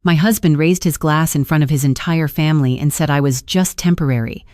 My husband raised his glass in front of his entire family and said I was just temporary.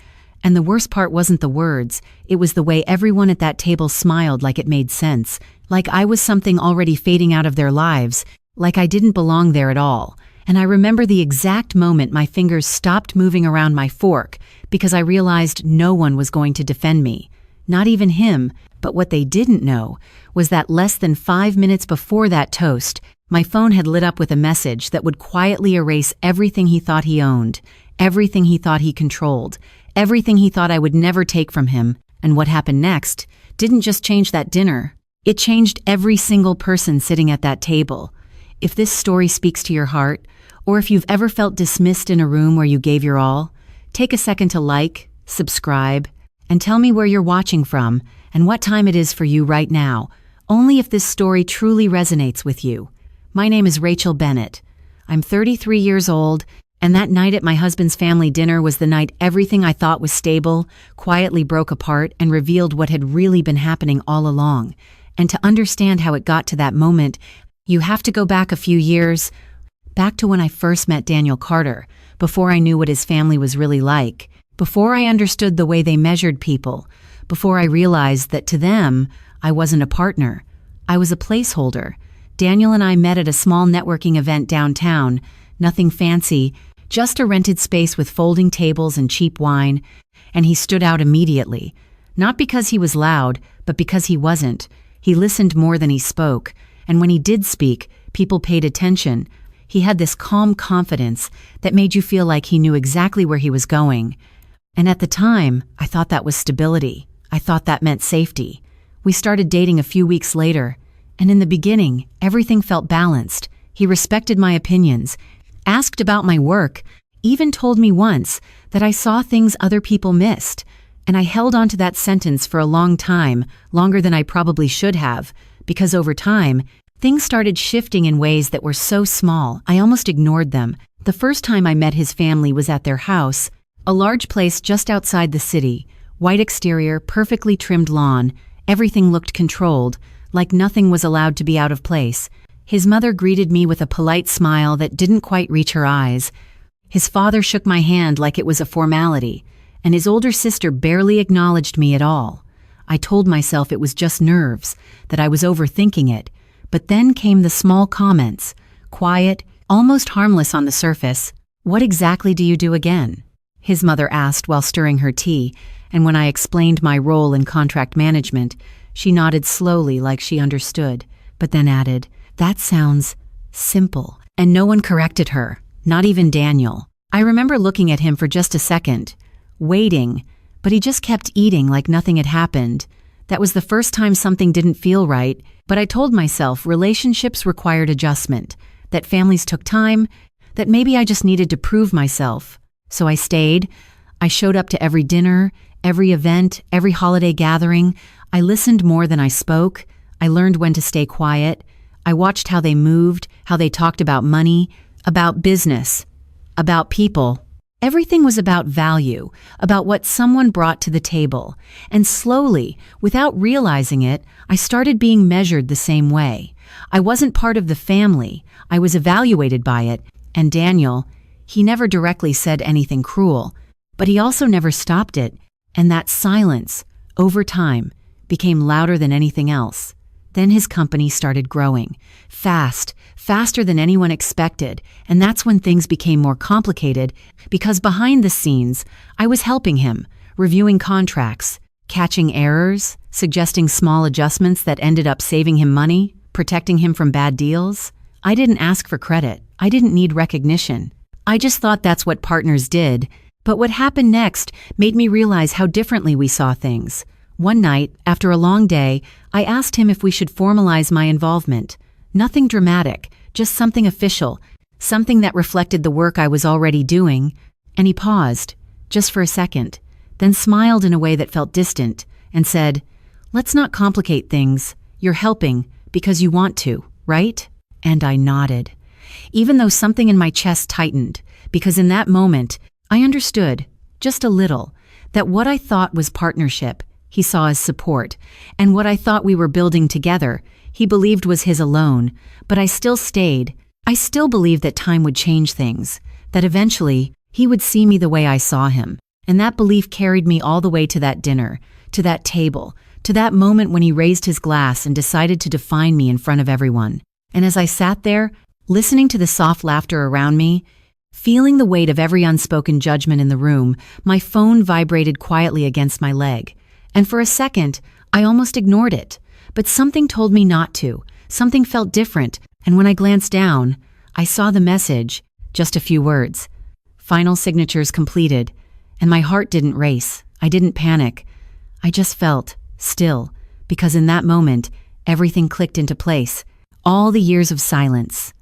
And the worst part wasn't the words, it was the way everyone at that table smiled like it made sense, like I was something already fading out of their lives, like I didn't belong there at all. And I remember the exact moment my fingers stopped moving around my fork because I realized no one was going to defend me. Not even him, but what they didn't know was that less than 5 minutes before that toast, my phone had lit up with a message that would quietly erase everything he thought he owned, everything he thought he controlled, everything he thought I would never take from him. And what happened next didn't just change that dinner. It changed every single person sitting at that table. If this story speaks to your heart, or if you've ever felt dismissed in a room where you gave your all, take a second to like, subscribe, and tell me where you're watching from and what time it is for you right now, only if this story truly resonates with you. My name is Rachel Bennett. I'm 33 years old, and that night at my husband's family dinner was the night everything I thought was stable quietly broke apart and revealed what had really been happening all along. And to understand how it got to that moment, you have to go back a few years, back to when I first met Daniel Carter, before I knew what his family was really like, before I understood the way they measured people, before I realized that to them, I wasn't a partner. I was a placeholder. Daniel and I met at a small networking event downtown, nothing fancy, just a rented space with folding tables and cheap wine, and he stood out immediately. Not because he was loud, but because he wasn't. He listened more than he spoke, and when he did speak, people paid attention. He had this calm confidence that made you feel like he knew exactly where he was going. And at the time, I thought that was stability. I thought that meant safety. We started dating a few weeks later, and in the beginning, everything felt balanced. He respected my opinions, asked about my work, even told me once that I saw things other people missed. And I held on to that sentence for a long time, longer than I probably should have, because over time, things started shifting in ways that were so small, I almost ignored them. The first time I met his family was at their house, a large place just outside the city, white exterior, perfectly trimmed lawn, everything looked controlled, like nothing was allowed to be out of place. His mother greeted me with a polite smile that didn't quite reach her eyes. His father shook my hand like it was a formality, and his older sister barely acknowledged me at all. I told myself it was just nerves, that I was overthinking it. But then came the small comments, quiet, almost harmless on the surface. "What exactly do you do again?" his mother asked while stirring her tea, and when I explained my role in contract management, she nodded slowly like she understood, but then added, "That sounds simple." And no one corrected her, not even Daniel. I remember looking at him for just a second, waiting, but he just kept eating like nothing had happened. That was the first time something didn't feel right, but I told myself relationships required adjustment, that families took time, that maybe I just needed to prove myself. So I stayed. I showed up to every dinner, every event, every holiday gathering. I listened more than I spoke. I learned when to stay quiet. I watched how they moved, how they talked about money, about business, about people. Everything was about value, about what someone brought to the table. And slowly, without realizing it, I started being measured the same way. I wasn't part of the family. I was evaluated by it. And Daniel, he never directly said anything cruel, but he also never stopped it. And that silence, over time, became louder than anything else. Then his company started growing, faster than anyone expected, and that's when things became more complicated because behind the scenes, I was helping him, reviewing contracts, catching errors, suggesting small adjustments that ended up saving him money, protecting him from bad deals. I didn't ask for credit. I didn't need recognition. I just thought that's what partners did. But what happened next made me realize how differently we saw things. One night, after a long day, I asked him if we should formalize my involvement. Nothing dramatic, just something official, something that reflected the work I was already doing. And he paused, just for a second, then smiled in a way that felt distant, and said, "Let's not complicate things. You're helping because you want to, right?" And I nodded, even though something in my chest tightened, because in that moment, I understood, just a little, that what I thought was partnership, he saw as support, and what I thought we were building together, he believed was his alone, but I still stayed, I still believed that time would change things, that eventually he would see me the way I saw him, and that belief carried me all the way to that dinner, to that table, to that moment when he raised his glass and decided to define me in front of everyone. And as I sat there, listening to the soft laughter around me, feeling the weight of every unspoken judgment in the room, my phone vibrated quietly against my leg. And for a second, I almost ignored it. But something told me not to. Something felt different, and when I glanced down, I saw the message, just a few words. Final signatures completed, and my heart didn't race. I didn't panic. I just felt still, because in that moment, everything clicked into place. All the years of silence,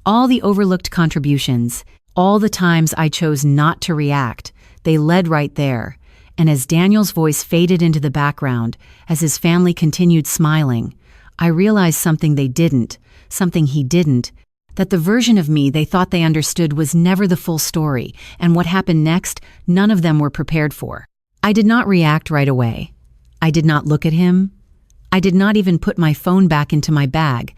all the overlooked contributions, all the times I chose not to react, they led right there. And as Daniel's voice faded into the background, as his family continued smiling, I realized something they didn't, something he didn't, that the version of me they thought they understood was never the full story, and what happened next, none of them were prepared for. I did not react right away. I did not look at him. I did not even put my phone back into my bag.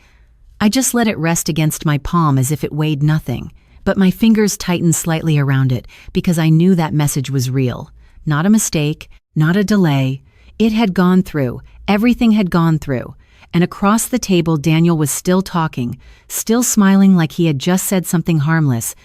I just let it rest against my palm as if it weighed nothing, but my fingers tightened slightly around it because I knew that message was real. Not a mistake, not a delay. It had gone through. Everything had gone through. And across the table, Daniel was still talking, still smiling like he had just said something harmless,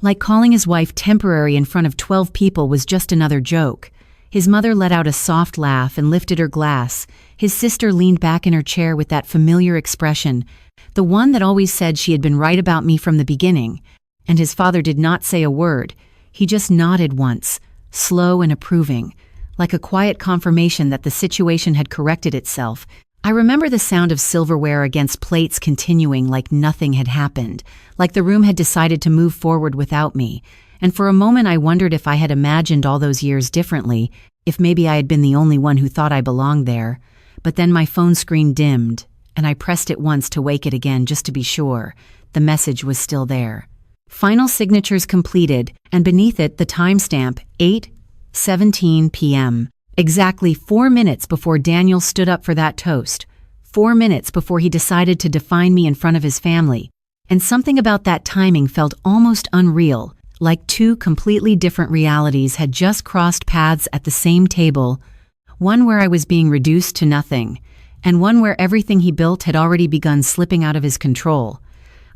like calling his wife temporary in front of 12 people was just another joke. His mother let out a soft laugh and lifted her glass. His sister leaned back in her chair with that familiar expression, the one that always said she had been right about me from the beginning. And his father did not say a word. He just nodded once, slow and approving, like a quiet confirmation that the situation had corrected itself. I remember the sound of silverware against plates continuing like nothing had happened, like the room had decided to move forward without me. And for a moment I wondered if I had imagined all those years differently, if maybe I had been the only one who thought I belonged there. But then my phone screen dimmed, and I pressed it once to wake it again just to be sure. The message was still there. Final signatures completed, and beneath it the timestamp, 8:17 p.m. Exactly 4 minutes before Daniel stood up for that toast. 4 minutes before he decided to define me in front of his family. And something about that timing felt almost unreal, like two completely different realities had just crossed paths at the same table, one where I was being reduced to nothing, and one where everything he built had already begun slipping out of his control.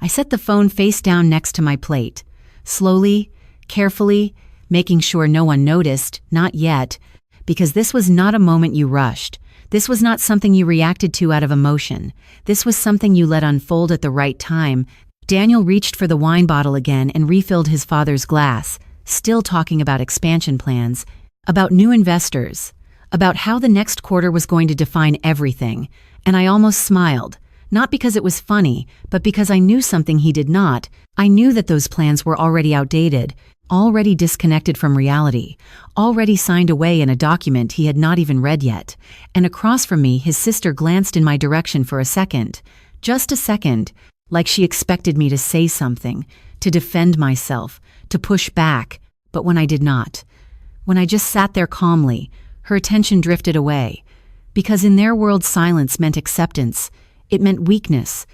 I set the phone face down next to my plate, slowly, carefully, making sure no one noticed, not yet, because this was not a moment you rushed. This was not something you reacted to out of emotion. This was something you let unfold at the right time. Daniel reached for the wine bottle again and refilled his father's glass, still talking about expansion plans, about new investors, about how the next quarter was going to define everything. And I almost smiled. Not because it was funny, but because I knew something he did not. I knew that those plans were already outdated, already disconnected from reality, already signed away in a document he had not even read yet. And across from me, his sister glanced in my direction for a second. Just a second, like she expected me to say something, to defend myself, to push back. But when I did not, when I just sat there calmly, her attention drifted away. Because in their world, silence meant acceptance. It meant weakness.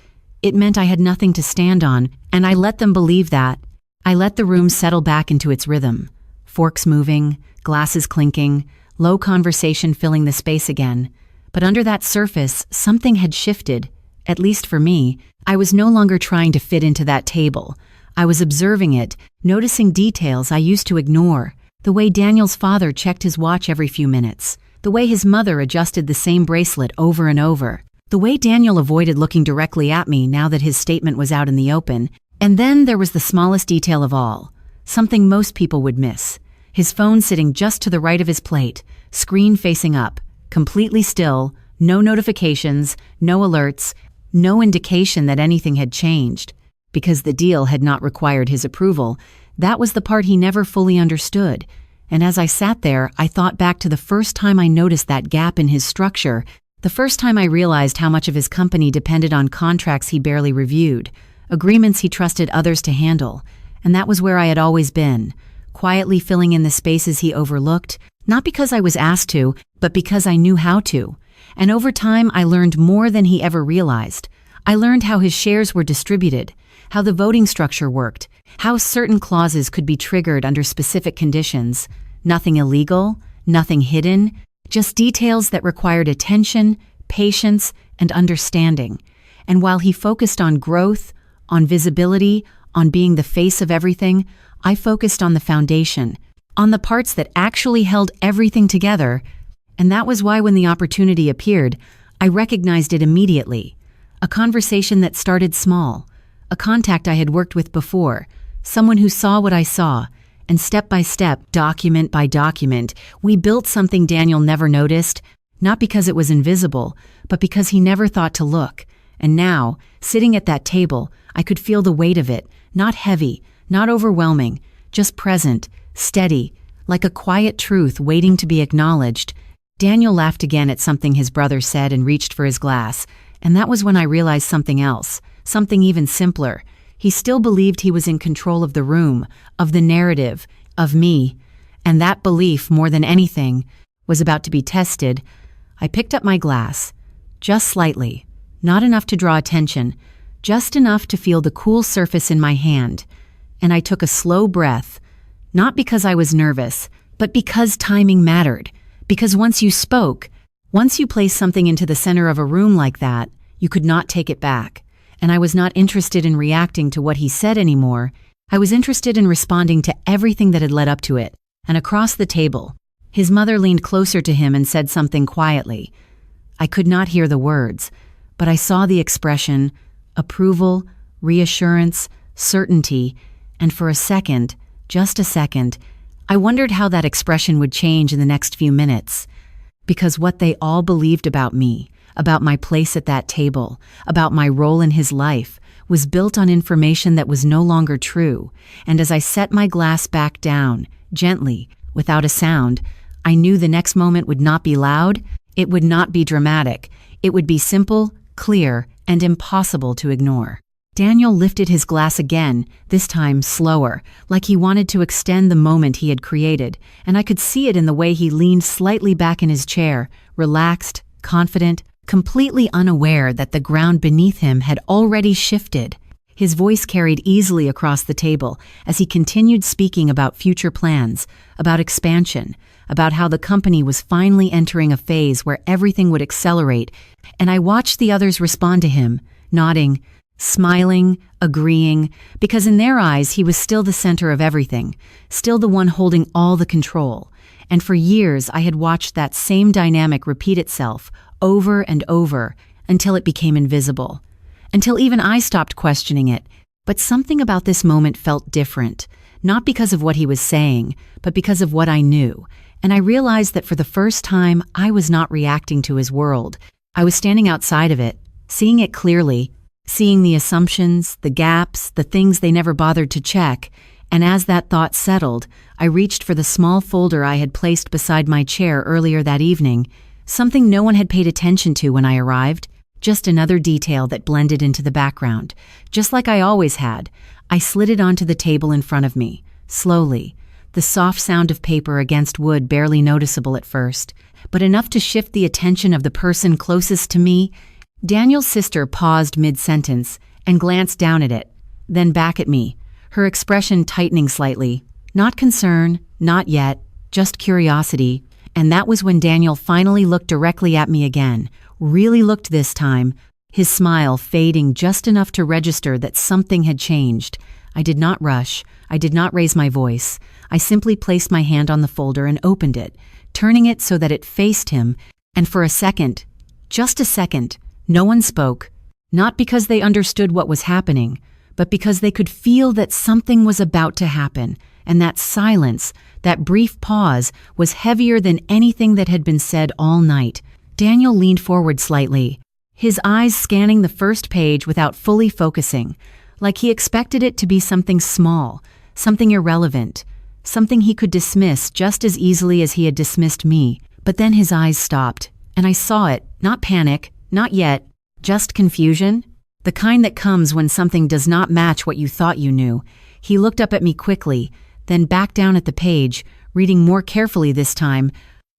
It meant I had nothing to stand on, and I let them believe that. I let the room settle back into its rhythm. Forks moving, glasses clinking, low conversation filling the space again. But under that surface, something had shifted. At least for me, I was no longer trying to fit into that table. I was observing it, noticing details I used to ignore. The way Daniel's father checked his watch every few minutes. The way his mother adjusted the same bracelet over and over. The way Daniel avoided looking directly at me now that his statement was out in the open. And then there was the smallest detail of all, something most people would miss. His phone sitting just to the right of his plate, screen facing up, completely still, no notifications, no alerts, no indication that anything had changed. Because the deal had not required his approval, that was the part he never fully understood. And as I sat there, I thought back to the first time I noticed that gap in his structure, the first time I realized how much of his company depended on contracts he barely reviewed, agreements he trusted others to handle. And that was where I had always been, quietly filling in the spaces he overlooked, not because I was asked to, but because I knew how to. And over time, I learned more than he ever realized. I learned how his shares were distributed, how the voting structure worked, how certain clauses could be triggered under specific conditions. Nothing illegal, nothing hidden, just details that required attention, patience, and understanding. And while he focused on growth, on visibility, on being the face of everything, I focused on the foundation, on the parts that actually held everything together. And that was why when the opportunity appeared, I recognized it immediately. A conversation that started small, a contact I had worked with before, someone who saw what I saw, and step by step, document by document, we built something Daniel never noticed, not because it was invisible, but because he never thought to look. And now, sitting at that table, I could feel the weight of it, not heavy, not overwhelming, just present, steady, like a quiet truth waiting to be acknowledged. Daniel laughed again at something his brother said and reached for his glass, and that was when I realized something else, something even simpler. He still believed he was in control of the room, of the narrative, of me, and that belief, more than anything, was about to be tested. I picked up my glass, just slightly, not enough to draw attention, just enough to feel the cool surface in my hand, and I took a slow breath, not because I was nervous, but because timing mattered, because once you spoke, once you placed something into the center of a room like that, you could not take it back. And I was not interested in reacting to what he said anymore. I was interested in responding to everything that had led up to it. And across the table, his mother leaned closer to him and said something quietly. I could not hear the words, but I saw the expression, approval, reassurance, certainty, and for a second, just a second, I wondered how that expression would change in the next few minutes. Because what they all believed about me, about my place at that table, about my role in his life, was built on information that was no longer true. And as I set my glass back down, gently, without a sound, I knew the next moment would not be loud, it would not be dramatic, it would be simple, clear, and impossible to ignore. Daniel lifted his glass again, this time slower, like he wanted to extend the moment he had created, and I could see it in the way he leaned slightly back in his chair, relaxed, confident, completely unaware that the ground beneath him had already shifted. His voice carried easily across the table as he continued speaking about future plans, about expansion, about how the company was finally entering a phase where everything would accelerate, and I watched the others respond to him, nodding, smiling, agreeing, because in their eyes he was still the center of everything, still the one holding all the control. And for years I had watched that same dynamic repeat itself, over and over, until it became invisible, until even I stopped questioning it. But something about this moment felt different, not because of what he was saying, but because of what I knew. And I realized that for the first time, I was not reacting to his world. I was standing outside of it, seeing it clearly, seeing the assumptions, the gaps, the things they never bothered to check. And as that thought settled, I reached for the small folder I had placed beside my chair earlier that evening, something no one had paid attention to when I arrived, just another detail that blended into the background. Just like I always had, I slid it onto the table in front of me, slowly, the soft sound of paper against wood barely noticeable at first, but enough to shift the attention of the person closest to me. Daniel's sister paused mid-sentence and glanced down at it, then back at me, her expression tightening slightly. Not concern, not yet, just curiosity. And that was when Daniel finally looked directly at me again, really looked this time, his smile fading just enough to register that something had changed. I did not rush. I did not raise my voice. I simply placed my hand on the folder and opened it, turning it so that it faced him, and for a second, just a second, no one spoke, not because they understood what was happening, but because they could feel that something was about to happen, and that silence, that brief pause, was heavier than anything that had been said all night. Daniel leaned forward slightly, his eyes scanning the first page without fully focusing, like he expected it to be something small, something irrelevant, something he could dismiss just as easily as he had dismissed me. But then his eyes stopped, and I saw it, not panic, not yet, just confusion, the kind that comes when something does not match what you thought you knew. He looked up at me quickly, then back down at the page, reading more carefully this time,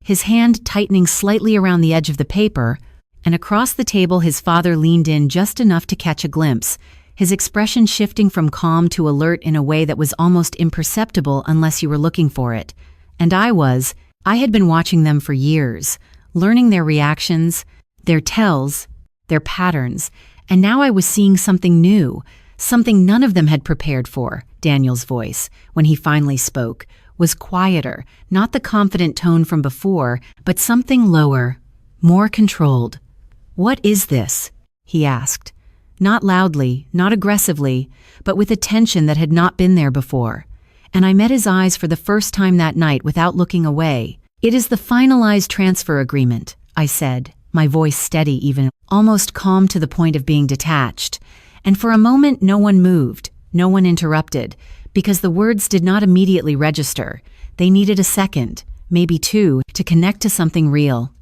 his hand tightening slightly around the edge of the paper, and across the table his father leaned in just enough to catch a glimpse, his expression shifting from calm to alert in a way that was almost imperceptible unless you were looking for it. And I had been watching them for years, learning their reactions, their tells, their patterns, and now I was seeing something new, something none of them had prepared for. Daniel's voice, when he finally spoke, was quieter, not the confident tone from before, but something lower, more controlled. "What is this?" he asked. Not loudly, not aggressively, but with a tension that had not been there before. And I met his eyes for the first time that night without looking away. "It is the finalized transfer agreement," I said, my voice steady even, almost calm to the point of being detached. And for a moment no one moved, no one interrupted, because the words did not immediately register. They needed a second, maybe two, to connect to something real.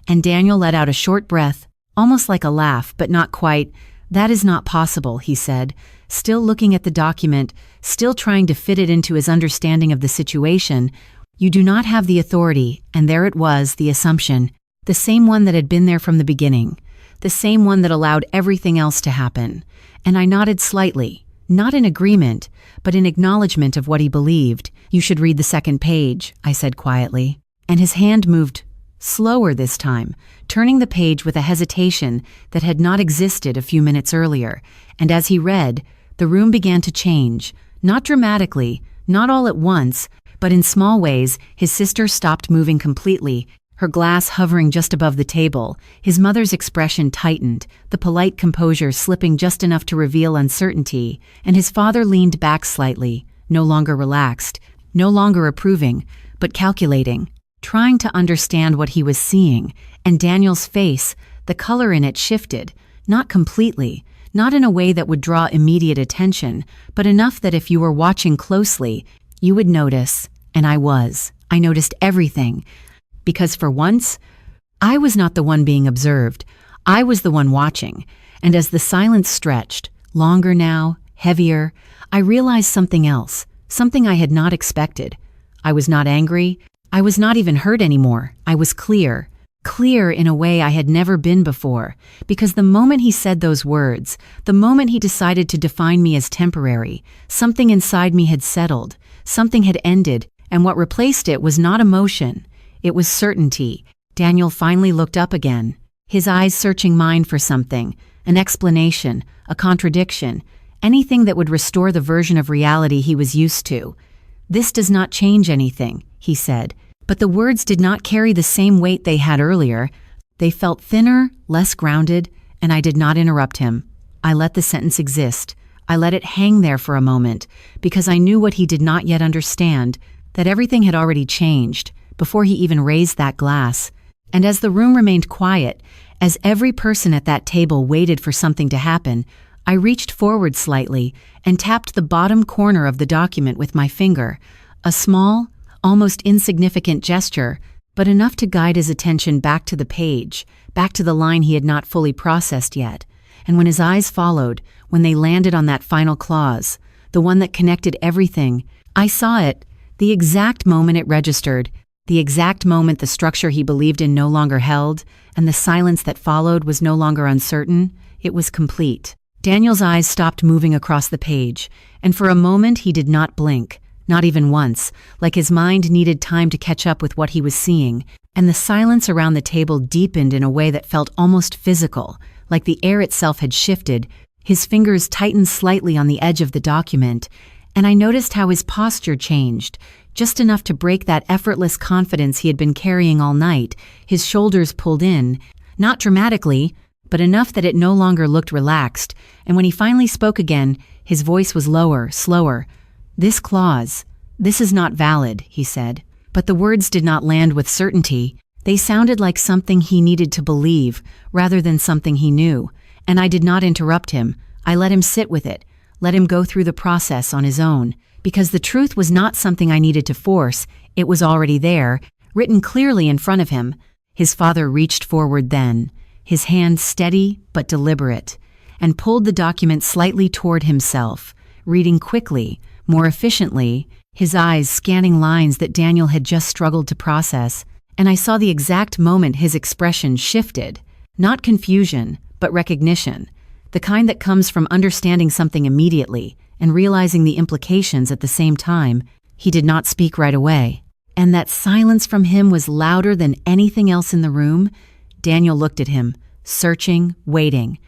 And Daniel let out a short breath, almost like a laugh, but not quite. "That is not possible," he said, still looking at the document, still trying to fit it into his understanding of the situation. "You do not have the authority," and there it was, the assumption, the same one that had been there from the beginning, the same one that allowed everything else to happen. And I nodded slightly, not in agreement, but in acknowledgement of what he believed. "You should read the second page," I said quietly. And his hand moved, slower this time, turning the page with a hesitation that had not existed a few minutes earlier. And as he read, the room began to change, not dramatically, not all at once, but in small ways. His sister stopped moving completely, her glass hovering just above the table. His mother's expression tightened, the polite composure slipping just enough to reveal uncertainty, and his father leaned back slightly, no longer relaxed, no longer approving, but calculating, trying to understand what he was seeing. And Daniel's face, the color in it shifted, not completely, not in a way that would draw immediate attention, but enough that if you were watching closely, you would notice, and I noticed everything. Because for once, I was not the one being observed, I was the one watching. And as the silence stretched, longer now, heavier, I realized something else, something I had not expected. I was not angry, I was not even hurt anymore. I was clear in a way I had never been before, because the moment he said those words, the moment he decided to define me as temporary, something inside me had settled, something had ended, and what replaced it was not emotion. It was certainty. Daniel finally looked up again, his eyes searching mine for something, an explanation, a contradiction, anything that would restore the version of reality he was used to. "This does not change anything," he said, but the words did not carry the same weight they had earlier. They felt thinner, less grounded, and I did not interrupt him. I let the sentence exist. I let it hang there for a moment, because I knew what he did not yet understand, that everything had already changed before he even raised that glass. And as the room remained quiet, as every person at that table waited for something to happen, I reached forward slightly and tapped the bottom corner of the document with my finger, a small, almost insignificant gesture, but enough to guide his attention back to the page, back to the line he had not fully processed yet. And when his eyes followed, when they landed on that final clause, the one that connected everything, I saw it, the exact moment it registered, the exact moment the structure he believed in no longer held, and the silence that followed was no longer uncertain. It was complete. Daniel's eyes stopped moving across the page, and for a moment he did not blink, not even once, like his mind needed time to catch up with what he was seeing, and the silence around the table deepened in a way that felt almost physical, like the air itself had shifted. His fingers tightened slightly on the edge of the document, and I noticed how his posture changed, just enough to break that effortless confidence he had been carrying all night. His shoulders pulled in, not dramatically, but enough that it no longer looked relaxed, and when he finally spoke again, his voice was lower, slower. "This clause, this is not valid," he said. But the words did not land with certainty. They sounded like something he needed to believe, rather than something he knew. And I did not interrupt him. I let him sit with it, let him go through the process on his own. Because the truth was not something I needed to force, it was already there, written clearly in front of him. His father reached forward then, his hand steady but deliberate, and pulled the document slightly toward himself, reading quickly, more efficiently, his eyes scanning lines that Daniel had just struggled to process. And I saw the exact moment his expression shifted, not confusion, but recognition. the kind that comes from understanding something immediately and realizing the implications at the same time. He did not speak right away, and that silence from him was louder than anything else in the room. Daniel looked at him, searching, waiting,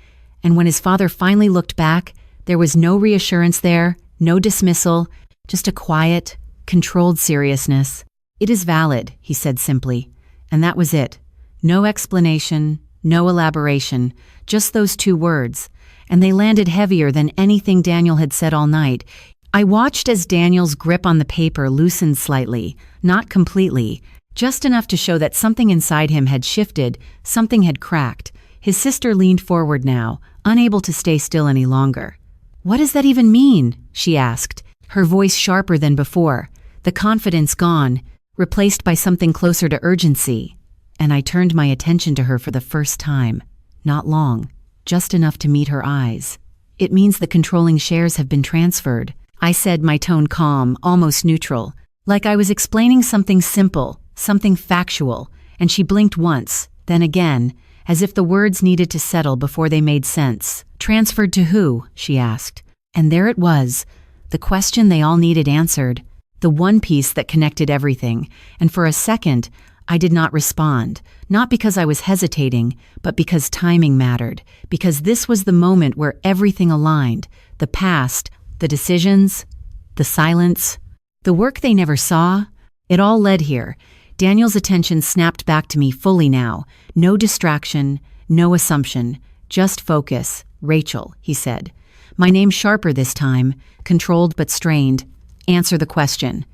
and when his father finally looked back, there was no reassurance there, no dismissal, just a quiet, controlled seriousness. "It is valid," he said simply, and that was it. No explanation, no elaboration, just those two words, and they landed heavier than anything Daniel had said all night. I watched as Daniel's grip on the paper loosened slightly, not completely, just enough to show that something inside him had shifted, something had cracked. His sister leaned forward now, unable to stay still any longer. "What does that even mean?" she asked, her voice sharper than before, the confidence gone, replaced by something closer to urgency. And I turned my attention to her for the first time. Not long, just enough to meet her eyes. "It means the controlling shares have been transferred," I said, my tone calm, almost neutral, like I was explaining something simple, something factual, and she blinked once, then again, as if the words needed to settle before they made sense. "Transferred to who?" she asked. And there it was, the question they all needed answered, the one piece that connected everything, and for a second, I did not respond, not because I was hesitating, but because timing mattered, because this was the moment where everything aligned, the past, the decisions, the silence, the work they never saw. It all led here. Daniel's attention snapped back to me fully now. No distraction, no assumption, just focus. "Rachel," he said. My name sharper this time, controlled but strained. "Answer the question."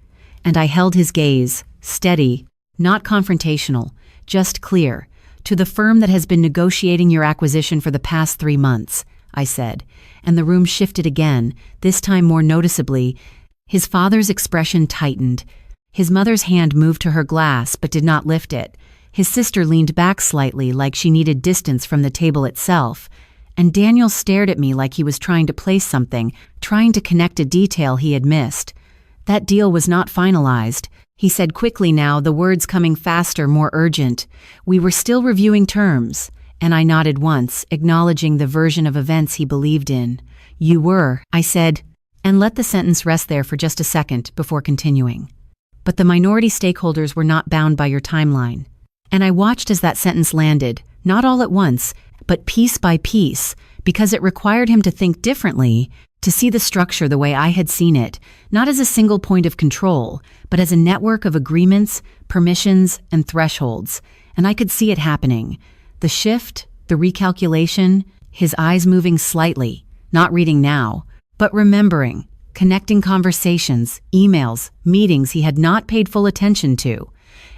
And I held his gaze, steady, not confrontational, just clear. "To the firm that has been negotiating your acquisition for the past 3 months, I said, and the room shifted again, this time more noticeably. His father's expression tightened. His mother's hand moved to her glass but did not lift it. His sister leaned back slightly like she needed distance from the table itself. And Daniel stared at me like he was trying to place something, trying to connect a detail he had missed. "That deal was not finalized," he said quickly now, the words coming faster, more urgent. "We were still reviewing terms." And I nodded once, acknowledging the version of events he believed in. "You were," I said, and let the sentence rest there for just a second before continuing. "But the minority stakeholders were not bound by your timeline." And I watched as that sentence landed, not all at once, but piece by piece, because it required him to think differently, to see the structure the way I had seen it, not as a single point of control, but as a network of agreements, permissions, and thresholds. And I could see it happening. The shift, the recalculation, his eyes moving slightly, not reading now, but remembering, connecting conversations, emails, meetings he had not paid full attention to.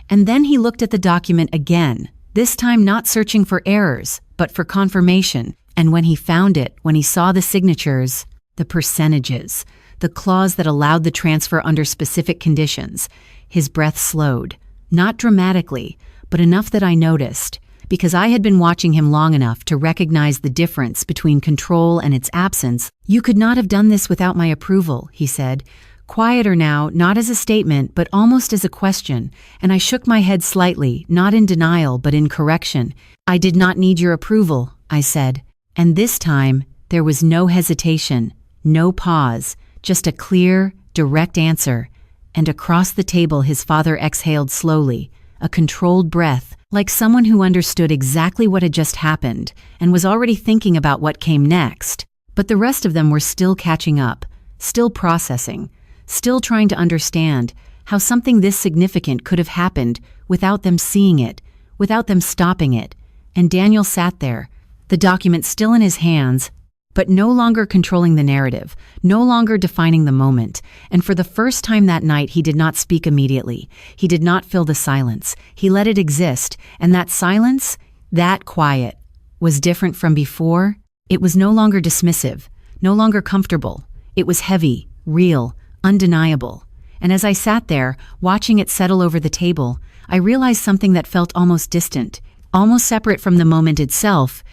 And then he looked at the document again, this time not searching for errors, but for confirmation. And when he found it, when he saw the signatures, the percentages, the clause that allowed the transfer under specific conditions, his breath slowed, not dramatically, but enough that I noticed, because I had been watching him long enough to recognize the difference between control and its absence. "You could not have done this without my approval," he said, quieter now, not as a statement, but almost as a question, and I shook my head slightly, not in denial, but in correction. "I did not need your approval," I said, and this time there was no hesitation, no pause, just a clear, direct answer, and across the table his father exhaled slowly, a controlled breath, like someone who understood exactly what had just happened and was already thinking about what came next. But the rest of them were still catching up, still processing, still trying to understand how something this significant could have happened without them seeing it, without them stopping it. And Daniel sat there, the document still in his hands, but no longer controlling the narrative, no longer defining the moment. And for the first time that night, he did not speak immediately. He did not fill the silence. He let it exist. And that silence, that quiet, was different from before. It was no longer dismissive, no longer comfortable. It was heavy, real, undeniable. And as I sat there, watching it settle over the table, I realized something that felt almost distant, almost separate from the moment itself.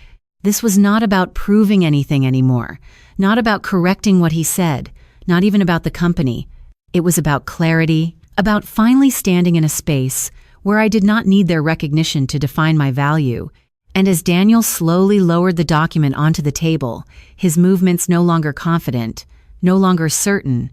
This was not about proving anything anymore, not about correcting what he said, not even about the company. It was about clarity, about finally standing in a space where I did not need their recognition to define my value. And as Daniel slowly lowered the document onto the table, his movements no longer confident, no longer certain,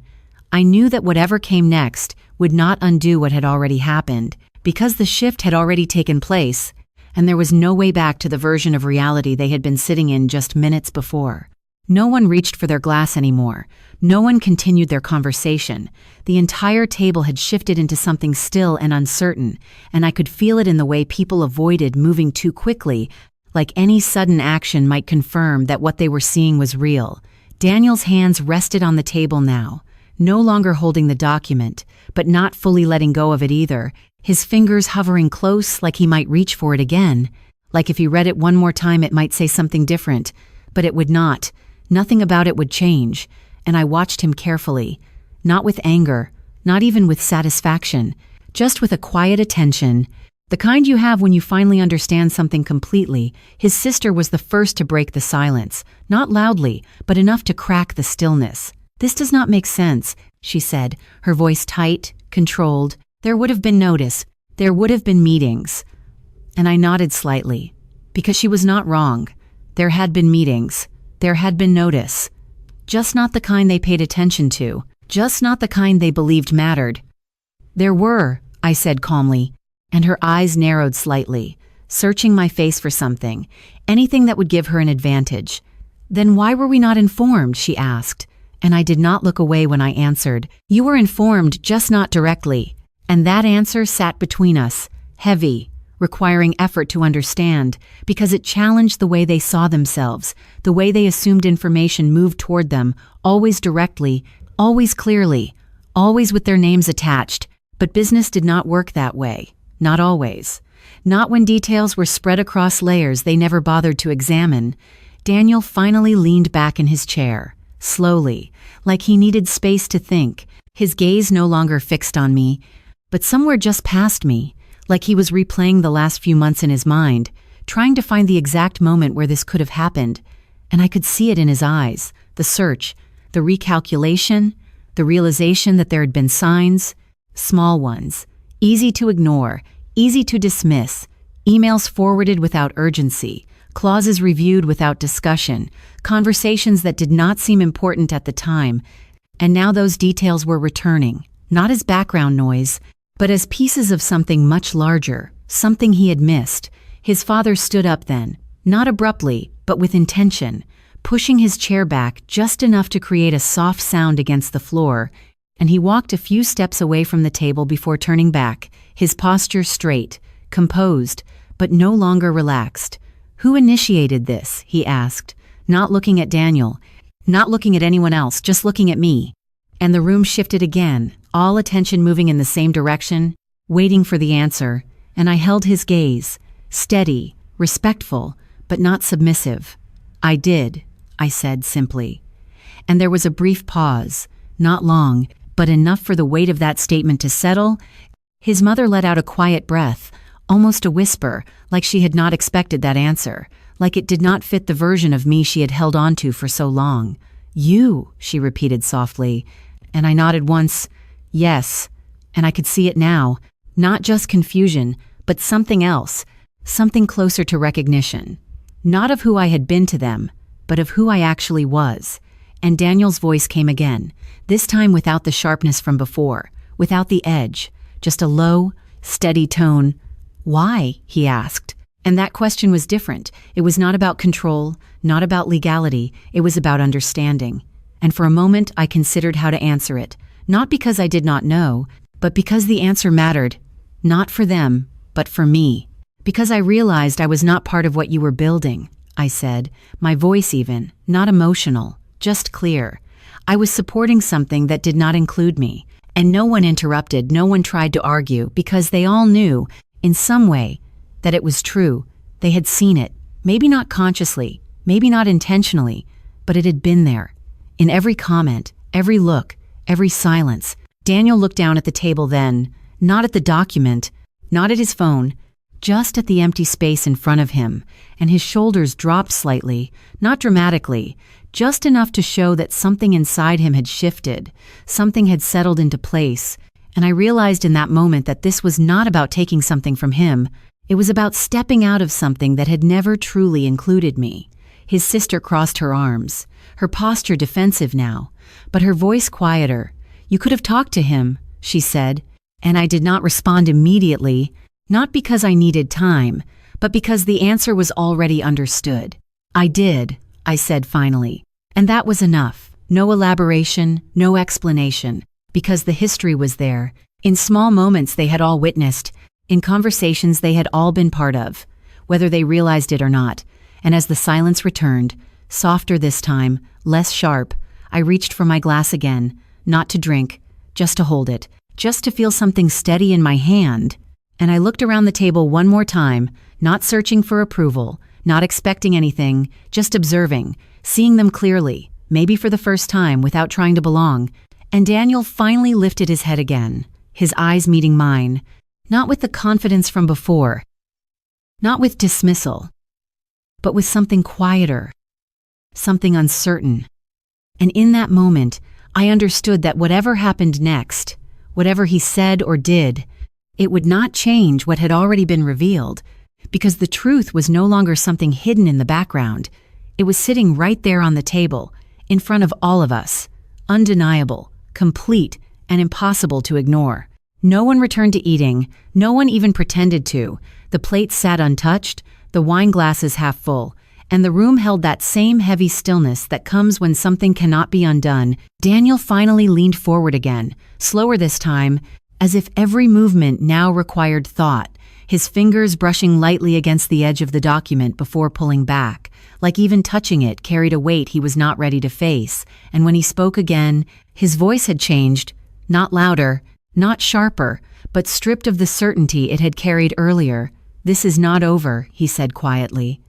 I knew that whatever came next would not undo what had already happened, because the shift had already taken place, and there was no way back to the version of reality they had been sitting in just minutes before. No one reached for their glass anymore. No one continued their conversation. The entire table had shifted into something still and uncertain, and I could feel it in the way people avoided moving too quickly, like any sudden action might confirm that what they were seeing was real. Daniel's hands rested on the table now, no longer holding the document, but not fully letting go of it either, his fingers hovering close like he might reach for it again, like if he read it one more time it might say something different, but it would not. Nothing about it would change, and I watched him carefully, not with anger, not even with satisfaction, just with a quiet attention, the kind you have when you finally understand something completely. His sister was the first to break the silence, not loudly, but enough to crack the stillness. "This does not make sense," she said, her voice tight, controlled. "There would have been notice. There would have been meetings." And I nodded slightly, because she was not wrong. There had been meetings. There had been notice. Just not the kind they paid attention to. Just not the kind they believed mattered. "There were," I said calmly, and her eyes narrowed slightly, searching my face for something, anything that would give her an advantage. "Then why were we not informed?" she asked, and I did not look away when I answered. "You were informed, just not directly." And that answer sat between us, heavy, requiring effort to understand, because it challenged the way they saw themselves, the way they assumed information moved toward them, always directly, always clearly, always with their names attached. But business did not work that way. Not always. Not when details were spread across layers they never bothered to examine. Daniel finally leaned back in his chair, slowly, like he needed space to think, his gaze no longer fixed on me, but somewhere just past me, like he was replaying the last few months in his mind, trying to find the exact moment where this could have happened. And I could see it in his eyes, the search, the recalculation, the realization that there had been signs, small ones, easy to ignore, easy to dismiss, emails forwarded without urgency, clauses reviewed without discussion, conversations that did not seem important at the time, and now those details were returning, not as background noise, but as pieces of something much larger, something he had missed. His father stood up then, not abruptly, but with intention, pushing his chair back just enough to create a soft sound against the floor, and he walked a few steps away from the table before turning back, his posture straight, composed, but no longer relaxed. "Who initiated this?" he asked, not looking at Daniel, not looking at anyone else, just looking at me. And the room shifted again, all attention moving in the same direction, waiting for the answer, and I held his gaze, steady, respectful, but not submissive. "I did," I said simply. And there was a brief pause, not long, but enough for the weight of that statement to settle. His mother let out a quiet breath, almost a whisper, like she had not expected that answer, like it did not fit the version of me she had held on to for so long. "You," she repeated softly, and I nodded once, yes, and I could see it now, not just confusion, but something else, something closer to recognition. Not of who I had been to them, but of who I actually was. And Daniel's voice came again, this time without the sharpness from before, without the edge, just a low, steady tone. "Why?" he asked. And that question was different. It was not about control, not about legality, it was about understanding. And for a moment I considered how to answer it, not because I did not know, but because the answer mattered, not for them, but for me. "Because I realized I was not part of what you were building," I said, my voice even, not emotional, just clear. I was supporting something that did not include me, and no one interrupted, no one tried to argue, because they all knew, in some way, that it was true. They had seen it, maybe not consciously, maybe not intentionally, but it had been there. In every comment, every look, every silence. Daniel looked down at the table then, not at the document, not at his phone, just at the empty space in front of him, and his shoulders dropped slightly, not dramatically, just enough to show that something inside him had shifted, something had settled into place, and I realized in that moment that this was not about taking something from him, It was about stepping out of something that had never truly included me. His sister crossed her arms, her posture defensive now, but her voice quieter. "You could have talked to him," she said, and I did not respond immediately, not because I needed time, but because the answer was already understood. "I did," I said finally, and that was enough. No elaboration, no explanation, because the history was there. In small moments they had all witnessed, in conversations they had all been part of, whether they realized it or not. And as the silence returned, softer this time, less sharp, I reached for my glass again, not to drink, just to hold it, just to feel something steady in my hand. And I looked around the table one more time, not searching for approval, not expecting anything, just observing, seeing them clearly, maybe for the first time without trying to belong. And Daniel finally lifted his head again, his eyes meeting mine, not with the confidence from before, not with dismissal, but with something quieter, something uncertain. And in that moment, I understood that whatever happened next, whatever he said or did, it would not change what had already been revealed, because the truth was no longer something hidden in the background. It was sitting right there on the table, in front of all of us, undeniable, complete, and impossible to ignore. No one returned to eating, no one even pretended to. The plates sat untouched, the wine glasses half full, and the room held that same heavy stillness that comes when something cannot be undone. Daniel finally leaned forward again, slower this time, as if every movement now required thought, his fingers brushing lightly against the edge of the document before pulling back, like even touching it carried a weight he was not ready to face. And when he spoke again, his voice had changed, not louder, not sharper, but stripped of the certainty it had carried earlier. "This is not over," he said quietly.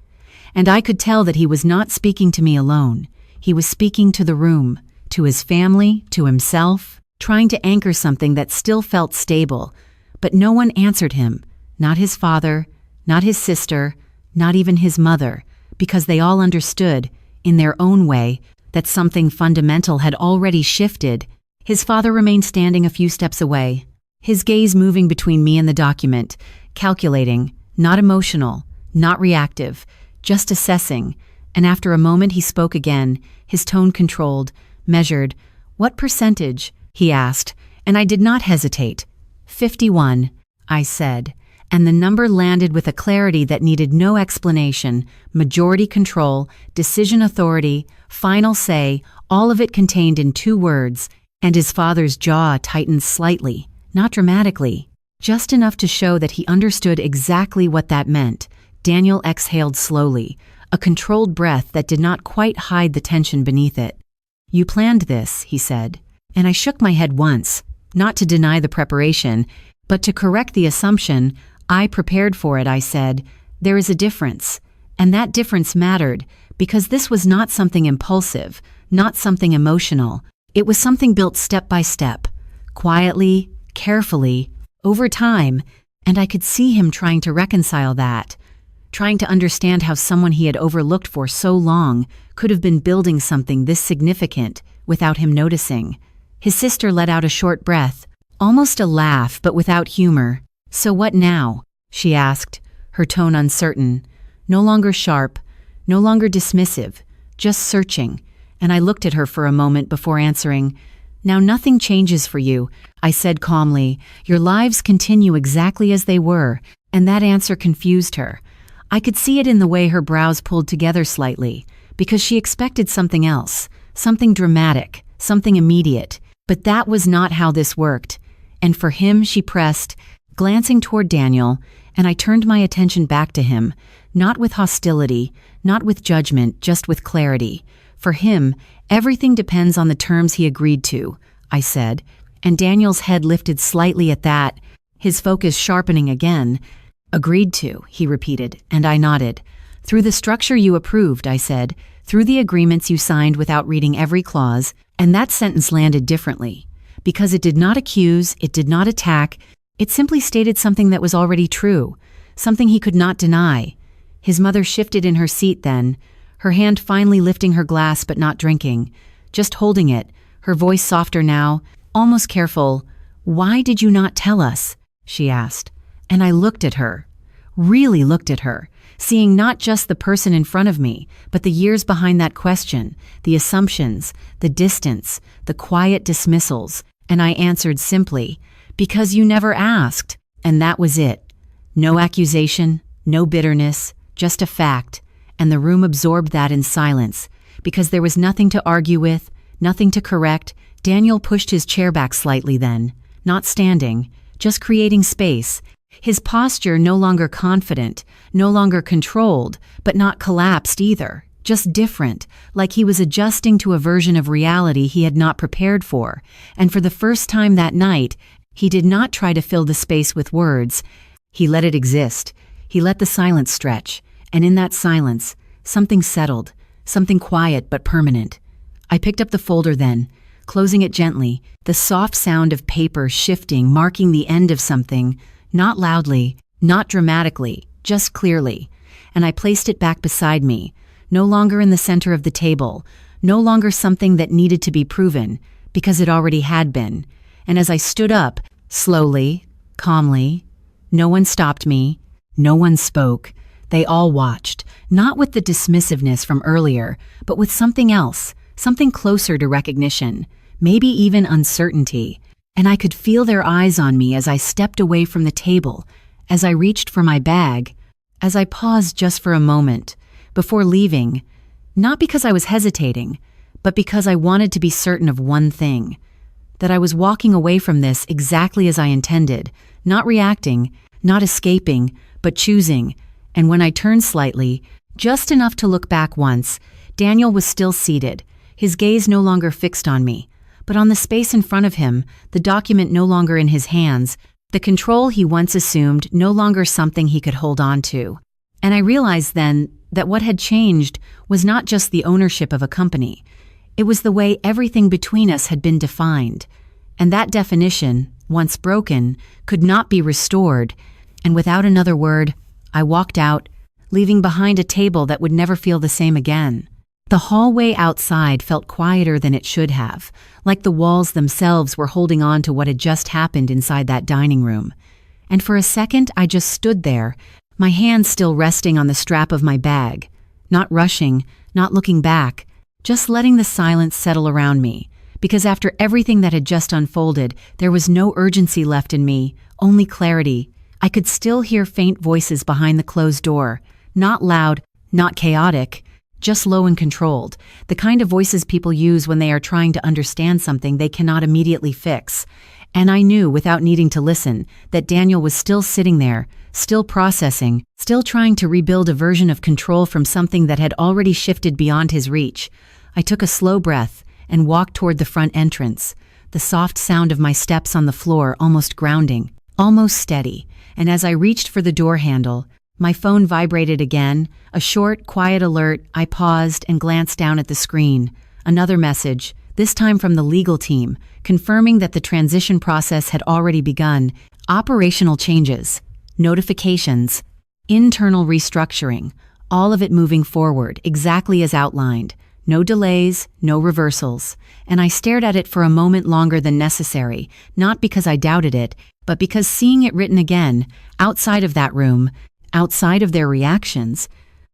And I could tell that he was not speaking to me alone. He was speaking to the room, to his family, to himself, trying to anchor something that still felt stable. But no one answered him, not his father, not his sister, not even his mother, because they all understood, in their own way, that something fundamental had already shifted. His father remained standing a few steps away, his gaze moving between me and the document, calculating, not emotional, not reactive, just assessing. And after a moment he spoke again, his tone controlled, measured. "What percentage?" he asked, and I did not hesitate. 51, I said, and the number landed with a clarity that needed no explanation. Majority control, decision authority, final say, all of it contained in 2 words, and his father's jaw tightened slightly, not dramatically, just enough to show that he understood exactly what that meant. Daniel exhaled slowly, a controlled breath that did not quite hide the tension beneath it. "You planned this," he said, and I shook my head once, not to deny the preparation, but to correct the assumption. "I prepared for it," I said. "There is a difference." And that difference mattered, because this was not something impulsive, not something emotional. It was something built step by step, quietly, carefully, over time, and I could see him trying to reconcile that, trying to understand how someone he had overlooked for so long could have been building something this significant without him noticing. His sister let out a short breath, almost a laugh but without humor. "So what now?" she asked, her tone uncertain, no longer sharp, no longer dismissive, just searching, and I looked at her for a moment before answering. "Now nothing changes for you," I said calmly. "Your lives continue exactly as they were," and that answer confused her. I could see it in the way her brows pulled together slightly, because she expected something else, something dramatic, something immediate. But that was not how this worked. And for him, she pressed, glancing toward Daniel, and I turned my attention back to him, not with hostility, not with judgment, just with clarity. For him, everything depends on the terms he agreed to, I said, and Daniel's head lifted slightly at that, his focus sharpening again. "Agreed to," he repeated, and I nodded. "Through the structure you approved," I said, "through the agreements you signed without reading every clause," and that sentence landed differently, because it did not accuse, it did not attack, it simply stated something that was already true, something he could not deny. His mother shifted in her seat then, her hand finally lifting her glass but not drinking, just holding it, her voice softer now, almost careful. "Why did you not tell us?" she asked. And I looked at her. really looked at her, seeing not just the person in front of me, but the years behind that question, the assumptions, the distance, the quiet dismissals, and I answered simply, "Because you never asked." And that was it. No accusation, no bitterness, just a fact, and the room absorbed that in silence. Because there was nothing to argue with, nothing to correct, Daniel pushed his chair back slightly then, not standing, just creating space, his posture no longer confident, no longer controlled, but not collapsed either, just different, like he was adjusting to a version of reality he had not prepared for, and for the first time that night, he did not try to fill the space with words. He let it exist. He let the silence stretch, and in that silence, something settled, something quiet but permanent. I picked up the folder then, closing it gently, the soft sound of paper shifting, marking the end of something, not loudly, not dramatically, just clearly. And I placed it back beside me, no longer in the center of the table, no longer something that needed to be proven, because it already had been. And as I stood up, slowly, calmly, no one stopped me, no one spoke. They all watched, not with the dismissiveness from earlier, but with something else, something closer to recognition, maybe even uncertainty. And I could feel their eyes on me as I stepped away from the table, as I reached for my bag, as I paused just for a moment, before leaving, not because I was hesitating, but because I wanted to be certain of one thing, that I was walking away from this exactly as I intended, not reacting, not escaping, but choosing. And when I turned slightly, just enough to look back once, Daniel was still seated, his gaze no longer fixed on me, but on the space in front of him, the document no longer in his hands, the control he once assumed no longer something he could hold on to. And I realized then that what had changed was not just the ownership of a company. It was the way everything between us had been defined. And that definition, once broken, could not be restored. And without another word, I walked out, leaving behind a table that would never feel the same again. The hallway outside felt quieter than it should have, like the walls themselves were holding on to what had just happened inside that dining room. And for a second, I just stood there, my hand still resting on the strap of my bag, not rushing, not looking back, just letting the silence settle around me. Because after everything that had just unfolded, there was no urgency left in me, only clarity. I could still hear faint voices behind the closed door, not loud, not chaotic, just low and controlled, the kind of voices people use when they are trying to understand something they cannot immediately fix. And I knew, without needing to listen, that Daniel was still sitting there, still processing, still trying to rebuild a version of control from something that had already shifted beyond his reach. I took a slow breath and walked toward the front entrance, the soft sound of my steps on the floor almost grounding, almost steady. And as I reached for the door handle, my phone vibrated again, a short, quiet alert. I paused and glanced down at the screen. Another message, this time from the legal team, confirming that the transition process had already begun. Operational changes, notifications, internal restructuring, all of it moving forward, exactly as outlined. No delays, no reversals. And I stared at it for a moment longer than necessary, not because I doubted it, but because seeing it written again, outside of that room, outside of their reactions,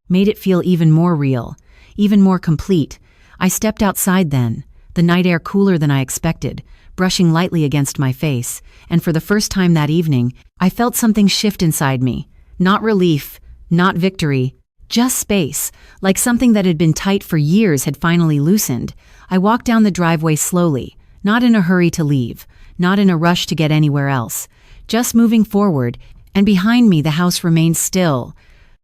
made it feel even more real, even more complete. I stepped outside then, the night air cooler than I expected, brushing lightly against my face, and for the first time that evening, I felt something shift inside me. Not relief, not victory, just space, like something that had been tight for years had finally loosened. I walked down the driveway slowly, not in a hurry to leave, not in a rush to get anywhere else, just moving forward, and behind me the house remained still,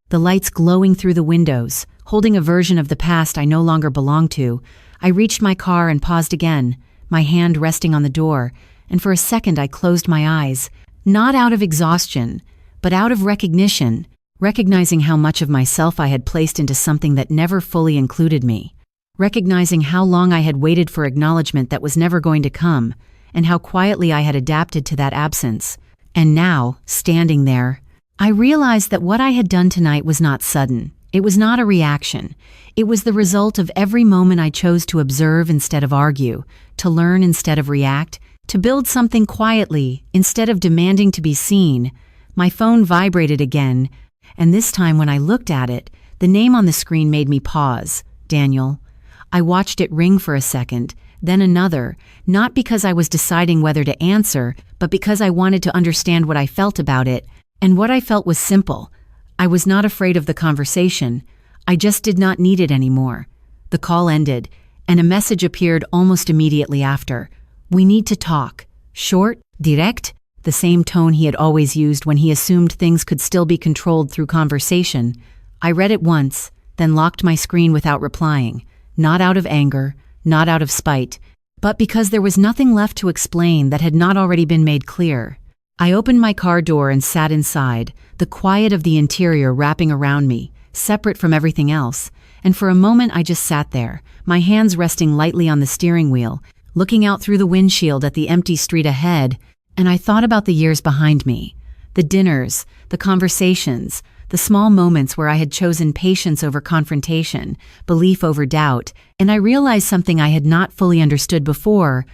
the lights glowing through the windows, holding a version of the past I no longer belonged to. I reached my car and paused again, my hand resting on the door, and for a second I closed my eyes, not out of exhaustion, but out of recognition, recognizing how much of myself I had placed into something that never fully included me, recognizing how long I had waited for acknowledgement that was never going to come, and how quietly I had adapted to that absence. And now, standing there, I realized that what I had done tonight was not sudden. It was not a reaction. It was the result of every moment I chose to observe instead of argue, to learn instead of react, to build something quietly instead of demanding to be seen. My phone vibrated again, and this time when I looked at it, the name on the screen made me pause. Daniel. I watched it ring for a second, then another, not because I was deciding whether to answer, but because I wanted to understand what I felt about it, and what I felt was simple. I was not afraid of the conversation. I just did not need it anymore. The call ended, and a message appeared almost immediately after. We need to talk. Short, direct, the same tone he had always used when he assumed things could still be controlled through conversation. I read it once, then locked my screen without replying, not out of anger, not out of spite, but because there was nothing left to explain that had not already been made clear. I opened my car door and sat inside, the quiet of the interior wrapping around me, separate from everything else, and for a moment I just sat there, my hands resting lightly on the steering wheel, looking out through the windshield at the empty street ahead, and I thought about the years behind me, the dinners, the conversations, the small moments where I had chosen patience over confrontation, belief over doubt, and I realized something I had not fully understood before.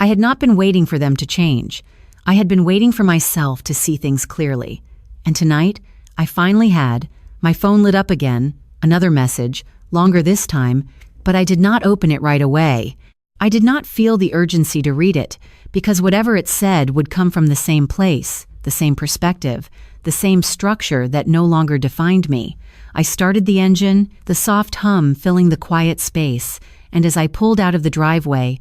I had not been waiting for them to change. I had been waiting for myself to see things clearly. And tonight, I finally had. My phone lit up again, another message, longer this time, but I did not open it right away. I did not feel the urgency to read it, because whatever it said would come from the same place, the same perspective, the same structure that no longer defined me. I started the engine, the soft hum filling the quiet space, and as I pulled out of the driveway,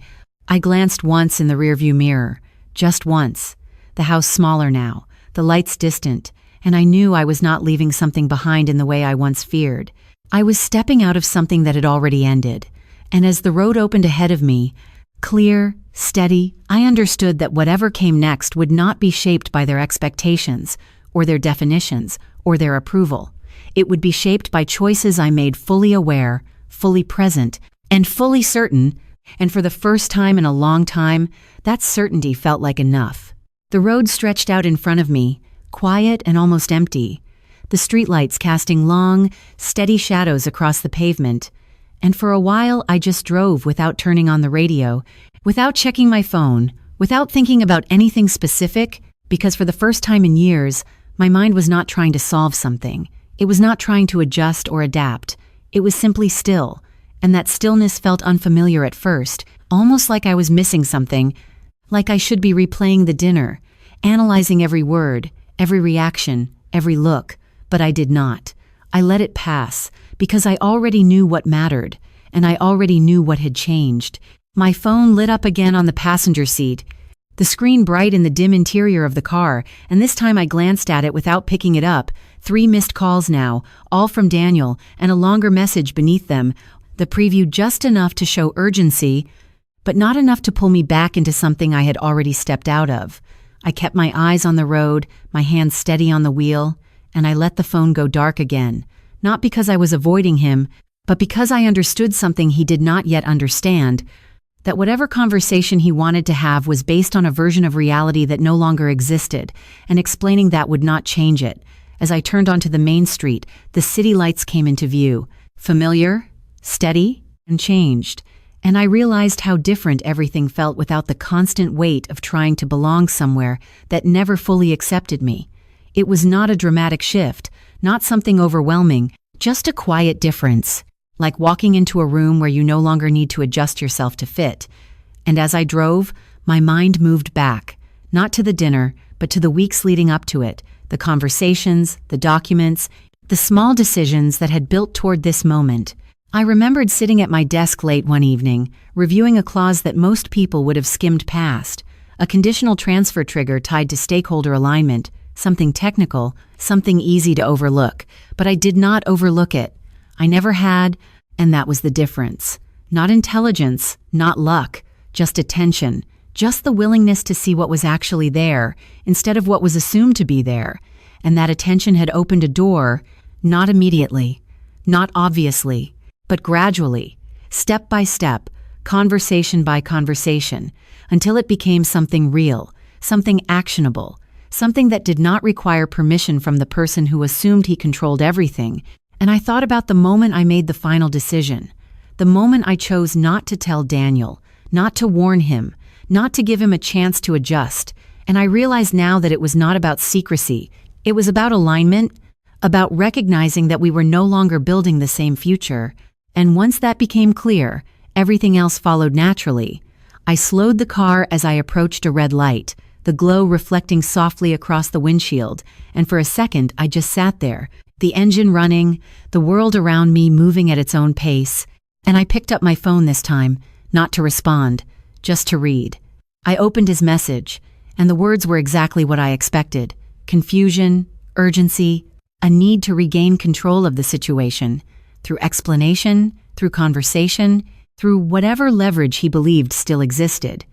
I glanced once in the rearview mirror, just once. The house smaller now, the lights distant, and I knew I was not leaving something behind in the way I once feared. I was stepping out of something that had already ended, and as the road opened ahead of me, clear, steady, I understood that whatever came next would not be shaped by their expectations, or their definitions, or their approval. It would be shaped by choices I made fully aware, fully present, and fully certain, and for the first time in a long time, that certainty felt like enough. The road stretched out in front of me, quiet and almost empty, the streetlights casting long, steady shadows across the pavement, and for a while I just drove without turning on the radio, without checking my phone, without thinking about anything specific, because for the first time in years, my mind was not trying to solve something. It was not trying to adjust or adapt. It was simply still, and that stillness felt unfamiliar at first, almost like I was missing something, like I should be replaying the dinner, analyzing every word, every reaction, every look, but I did not. I let it pass, because I already knew what mattered, and I already knew what had changed. My phone lit up again on the passenger seat, the screen bright in the dim interior of the car, and this time I glanced at it without picking it up. 3 missed calls now, all from Daniel, and a longer message beneath them, the preview just enough to show urgency, but not enough to pull me back into something I had already stepped out of. I kept my eyes on the road, my hands steady on the wheel, and I let the phone go dark again, not because I was avoiding him, but because I understood something he did not yet understand, that whatever conversation he wanted to have was based on a version of reality that no longer existed, and explaining that would not change it. As I turned onto the main street, the city lights came into view, familiar, steady, and changed, and I realized how different everything felt without the constant weight of trying to belong somewhere that never fully accepted me. It was not a dramatic shift, not something overwhelming, just a quiet difference, like walking into a room where you no longer need to adjust yourself to fit. And as I drove, my mind moved back, not to the dinner, but to the weeks leading up to it, the conversations, the documents, the small decisions that had built toward this moment. I remembered sitting at my desk late one evening, reviewing a clause that most people would have skimmed past, a conditional transfer trigger tied to stakeholder alignment, something technical, something easy to overlook, but I did not overlook it. I never had, and that was the difference. Not intelligence, not luck, just attention, just the willingness to see what was actually there, instead of what was assumed to be there. And that attention had opened a door, not immediately, not obviously, but gradually, step by step, conversation by conversation, until it became something real, something actionable, something that did not require permission from the person who assumed he controlled everything. And I thought about the moment I made the final decision, the moment I chose not to tell Daniel, not to warn him, not to give him a chance to adjust. And I realized now that it was not about secrecy. It was about alignment, about recognizing that we were no longer building the same future. And once that became clear, everything else followed naturally. I slowed the car as I approached a red light, the glow reflecting softly across the windshield, and for a second I just sat there, the engine running, the world around me moving at its own pace. And I picked up my phone this time, not to respond, just to read. I opened his message, and the words were exactly what I expected: confusion, urgency, a need to regain control of the situation, through explanation, through conversation, through whatever leverage he believed still existed.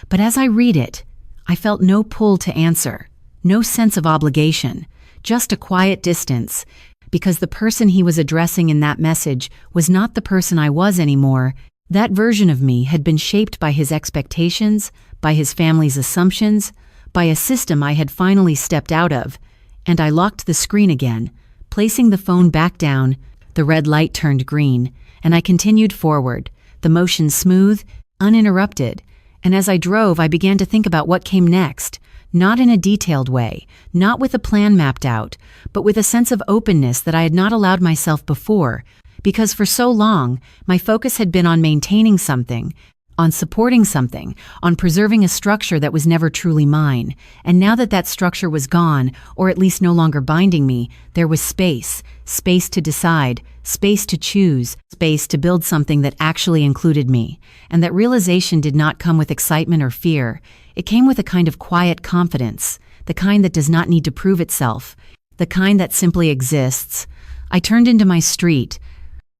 But as I read it, I felt no pull to answer, no sense of obligation, just a quiet distance, because the person he was addressing in that message was not the person I was anymore. That version of me had been shaped by his expectations, by his family's assumptions, by a system I had finally stepped out of, and I locked the screen again, placing the phone back down. The red light turned green, and I continued forward, the motion smooth, uninterrupted, and as I drove I began to think about what came next, not in a detailed way, not with a plan mapped out, but with a sense of openness that I had not allowed myself before, because for so long my focus had been on maintaining something, on supporting something, on preserving a structure that was never truly mine. And now that that structure was gone, or at least no longer binding me, there was space, space to decide, space to choose, space to build something that actually included me. And that realization did not come with excitement or fear. It came with a kind of quiet confidence, the kind that does not need to prove itself, the kind that simply exists. I turned into my street,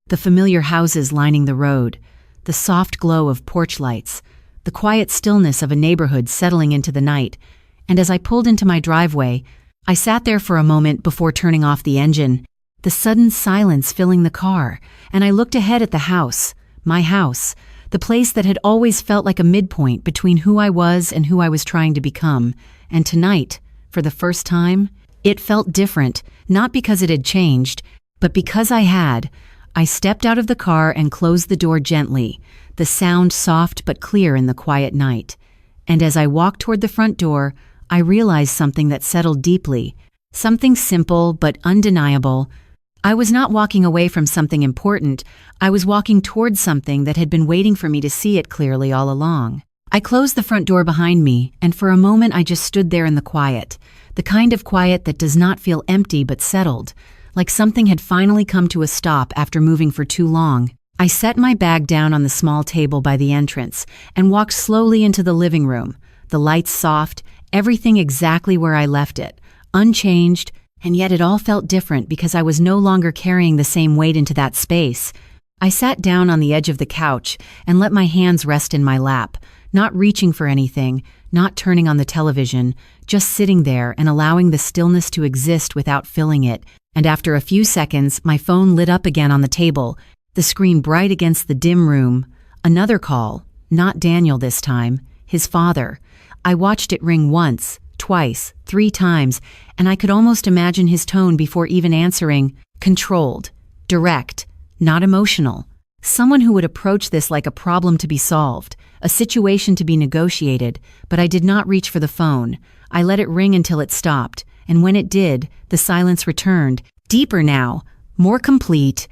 the familiar houses lining the road, the soft glow of porch lights, the quiet stillness of a neighborhood settling into the night, and as I pulled into my driveway, I sat there for a moment before turning off the engine, the sudden silence filling the car, and I looked ahead at the house, my house, the place that had always felt like a midpoint between who I was and who I was trying to become. And tonight, for the first time, it felt different, not because it had changed, but because I had. I stepped out of the car and closed the door gently, the sound soft but clear in the quiet night. And as I walked toward the front door, I realized something that settled deeply, something simple but undeniable. I was not walking away from something important. I was walking towards something that had been waiting for me to see it clearly all along. I closed the front door behind me, and for a moment I just stood there in the quiet, the kind of quiet that does not feel empty but settled, like something had finally come to a stop after moving for too long. I set my bag down on the small table by the entrance and walked slowly into the living room, the lights soft, everything exactly where I left it, unchanged, and yet it all felt different because I was no longer carrying the same weight into that space. I sat down on the edge of the couch and let my hands rest in my lap, not reaching for anything, not turning on the television, just sitting there and allowing the stillness to exist without filling it. And after a few seconds, my phone lit up again on the table, the screen bright against the dim room. Another call, not Daniel this time, his father. I watched it ring once, twice, 3 times, and I could almost imagine his tone before even answering: controlled, direct, not emotional. Someone who would approach this like a problem to be solved, a situation to be negotiated. But I did not reach for the phone. I let it ring until it stopped, and when it did, the silence returned, deeper now, more complete,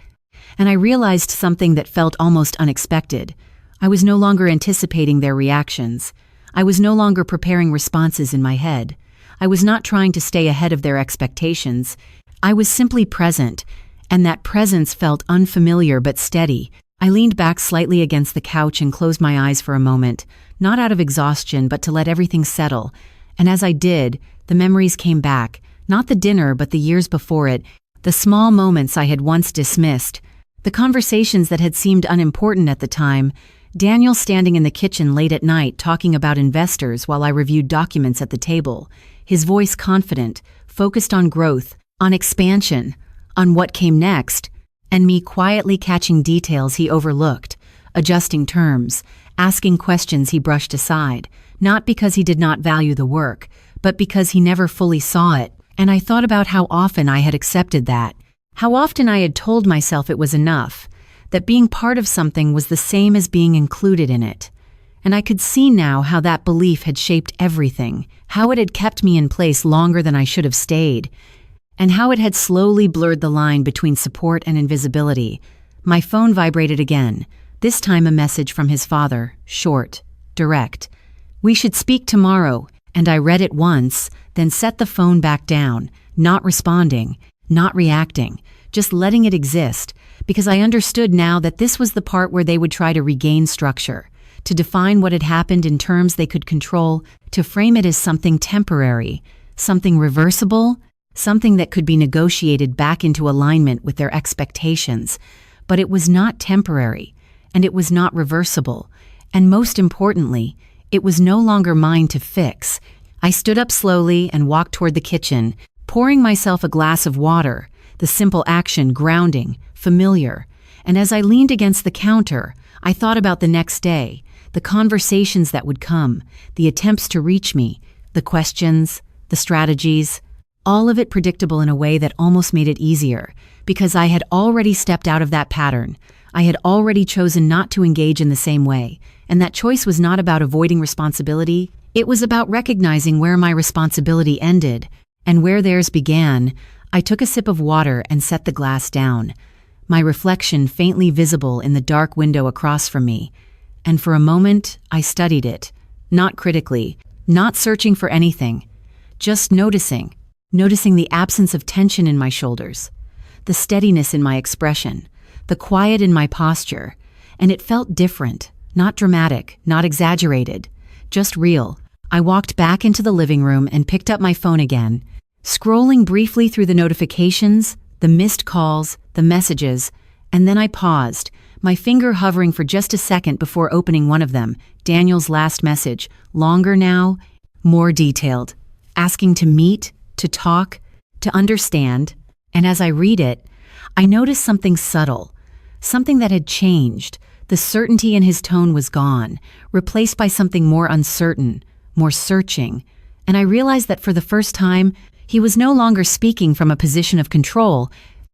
and I realized something that felt almost unexpected. I was no longer anticipating their reactions. I was no longer preparing responses in my head. I was not trying to stay ahead of their expectations. I was simply present, and that presence felt unfamiliar but steady. I leaned back slightly against the couch and closed my eyes for a moment, not out of exhaustion but to let everything settle. And as I did, the memories came back, not the dinner but the years before it, the small moments I had once dismissed, the conversations that had seemed unimportant at the time, Daniel standing in the kitchen late at night talking about investors while I reviewed documents at the table, his voice confident, focused on growth, on expansion, on what came next, and me quietly catching details he overlooked, adjusting terms, asking questions he brushed aside, not because he did not value the work, but because he never fully saw it. And I thought about how often I had accepted that, how often I had told myself it was enough, that being part of something was the same as being included in it. And I could see now how that belief had shaped everything, how it had kept me in place longer than I should have stayed. and how it had slowly blurred the line between support and invisibility. My phone vibrated again, this time a message from his father, short, direct. "We should speak tomorrow," and I read it once, then set the phone back down, not responding, not reacting, just letting it exist, because I understood now that this was the part where they would try to regain structure, to define what had happened in terms they could control, to frame it as something temporary, something reversible, something that could be negotiated back into alignment with their expectations. But it was not temporary, and it was not reversible, and most importantly, it was no longer mine to fix. I stood up slowly and walked toward the kitchen, pouring myself a glass of water, the simple action grounding, familiar. And as I leaned against the counter, I thought about the next day, the conversations that would come, the attempts to reach me, the questions, the strategies, all of it predictable in a way that almost made it easier, because I had already stepped out of that pattern. I had already chosen not to engage in the same way, and that choice was not about avoiding responsibility. It was about recognizing where my responsibility ended and where theirs began. I took a sip of water and set the glass down, my reflection faintly visible in the dark window across from me. And for a moment, I studied it, not critically, not searching for anything, just noticing the absence of tension in my shoulders, the steadiness in my expression, the quiet in my posture, and it felt different, not dramatic, not exaggerated, just real. I walked back into the living room and picked up my phone again, scrolling briefly through the notifications, the missed calls, the messages, and then I paused, my finger hovering for just a second before opening one of them, Daniel's last message, longer now, more detailed, asking to meet, to talk, to understand. And as I read it, I noticed something subtle, something that had changed. The certainty in his tone was gone, replaced by something more uncertain, more searching. And I realized that for the first time, he was no longer speaking from a position of control.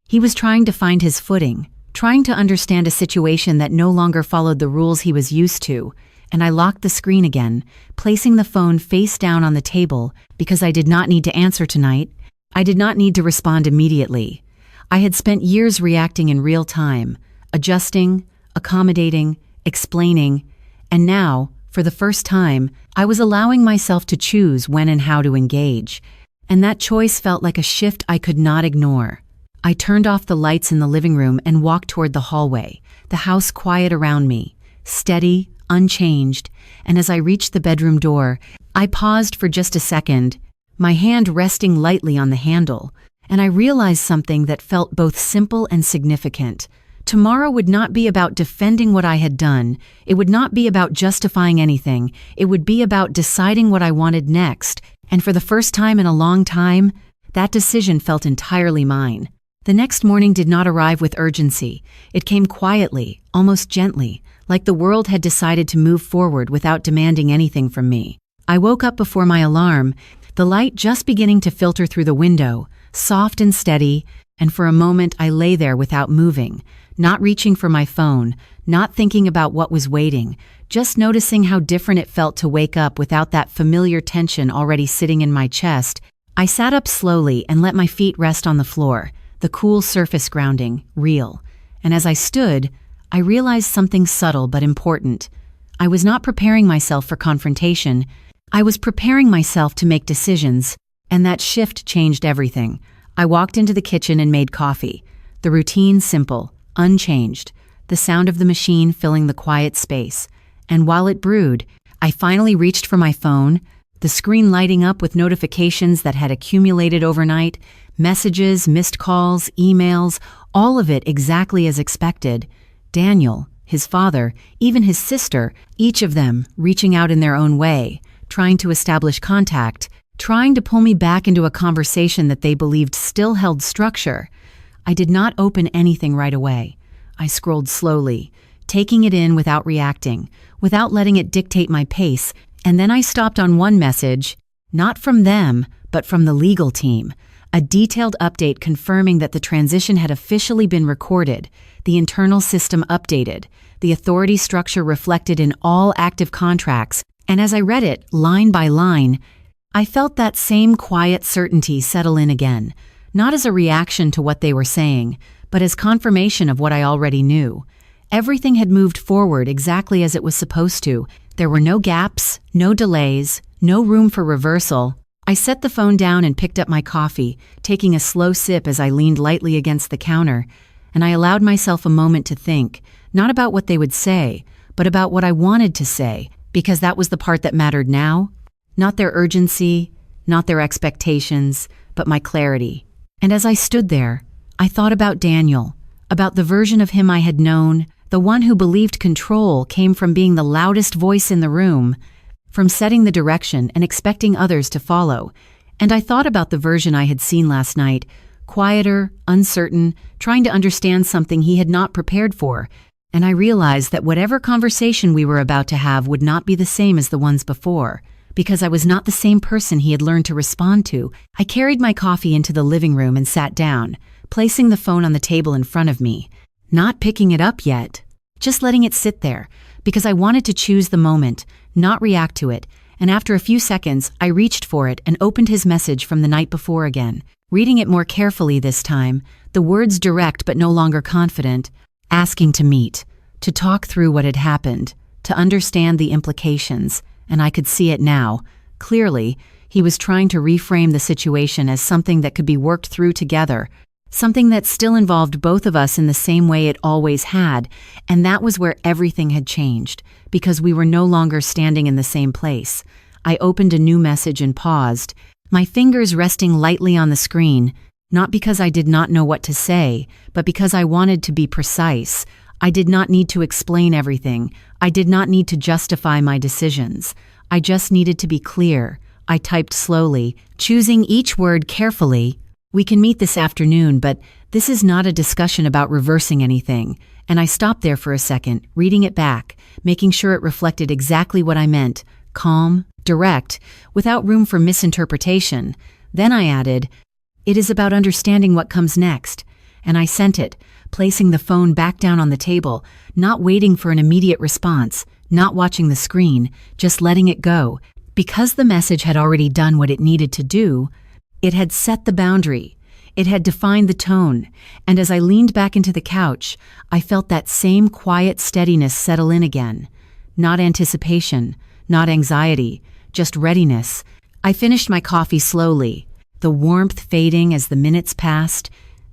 He was trying to find his footing, trying to understand a situation that no longer followed the rules he was used to. And I locked the screen again, placing the phone face down on the table because I did not need to answer tonight. I did not need to respond immediately. I had spent years reacting in real time, adjusting, accommodating, explaining, and now, for the first time, I was allowing myself to choose when and how to engage. And that choice felt like a shift I could not ignore. I turned off the lights in the living room and walked toward the hallway, the house quiet around me, steady, unchanged, and as I reached the bedroom door, I paused for just a second, my hand resting lightly on the handle, and I realized something that felt both simple and significant. Tomorrow would not be about defending what I had done. It would not be about justifying anything. It would be about deciding what I wanted next, and for the first time in a long time, that decision felt entirely mine. The next morning did not arrive with urgency. It came quietly, almost gently, like the world had decided to move forward without demanding anything from me. I woke up before my alarm, the light just beginning to filter through the window, soft and steady, and for a moment I lay there without moving, not reaching for my phone, not thinking about what was waiting, just noticing how different it felt to wake up without that familiar tension already sitting in my chest. I sat up slowly and let my feet rest on the floor, the cool surface grounding, real. And as I stood, I realized something subtle but important. I was not preparing myself for confrontation. I was preparing myself to make decisions, and that shift changed everything. I walked into the kitchen and made coffee. The routine simple, unchanged, the sound of the machine filling the quiet space. And while it brewed, I finally reached for my phone, the screen lighting up with notifications that had accumulated overnight, messages, missed calls, emails, all of it exactly as expected. Daniel, his father, even his sister, each of them reaching out in their own way, trying to establish contact, trying to pull me back into a conversation that they believed still held structure. I did not open anything right away. I scrolled slowly, taking it in without reacting, without letting it dictate my pace, and then I stopped on one message, not from them, but from the legal team. A detailed update confirming that the transition had officially been recorded, the internal system updated, the authority structure reflected in all active contracts, and as I read it, line by line, I felt that same quiet certainty settle in again. not as a reaction to what they were saying, but as confirmation of what I already knew. Everything had moved forward exactly as it was supposed to. There were no gaps, no delays, no room for reversal. I set the phone down and picked up my coffee, taking a slow sip as I leaned lightly against the counter, and I allowed myself a moment to think, not about what they would say, but about what I wanted to say, because that was the part that mattered now. Not their urgency, not their expectations, but my clarity. And as I stood there, I thought about Daniel, about the version of him I had known, the one who believed control came from being the loudest voice in the room, from setting the direction and expecting others to follow. And I thought about the version I had seen last night, quieter, uncertain, trying to understand something he had not prepared for. And I realized that whatever conversation we were about to have would not be the same as the ones before, because I was not the same person he had learned to respond to. I carried my coffee into the living room and sat down, placing the phone on the table in front of me, not picking it up yet, just letting it sit there, because I wanted to choose the moment, not react to it. And after a few seconds, I reached for it and opened his message from the night before again, reading it more carefully this time, the words direct but no longer confident, asking to meet, to talk through what had happened, to understand the implications. And I could see it now. Clearly, he was trying to reframe the situation as something that could be worked through together, something that still involved both of us in the same way it always had, and that was where everything had changed, because we were no longer standing in the same place. I opened a new message and paused, my fingers resting lightly on the screen, not because I did not know what to say, but because I wanted to be precise. I did not need to explain everything. I did not need to justify my decisions. I just needed to be clear. I typed slowly, choosing each word carefully. We can meet this afternoon, but this is not a discussion about reversing anything. And I stopped there for a second, reading it back, making sure it reflected exactly what I meant, calm, direct, without room for misinterpretation. Then I added, "It is about understanding what comes next." And I sent it, placing the phone back down on the table, not waiting for an immediate response, not watching the screen, just letting it go. Because the message had already done what it needed to do, it had set the boundary. It had defined the tone, and as I leaned back into the couch, I felt that same quiet steadiness settle in again. Not anticipation, not anxiety, just readiness. I finished my coffee slowly, the warmth fading as the minutes passed,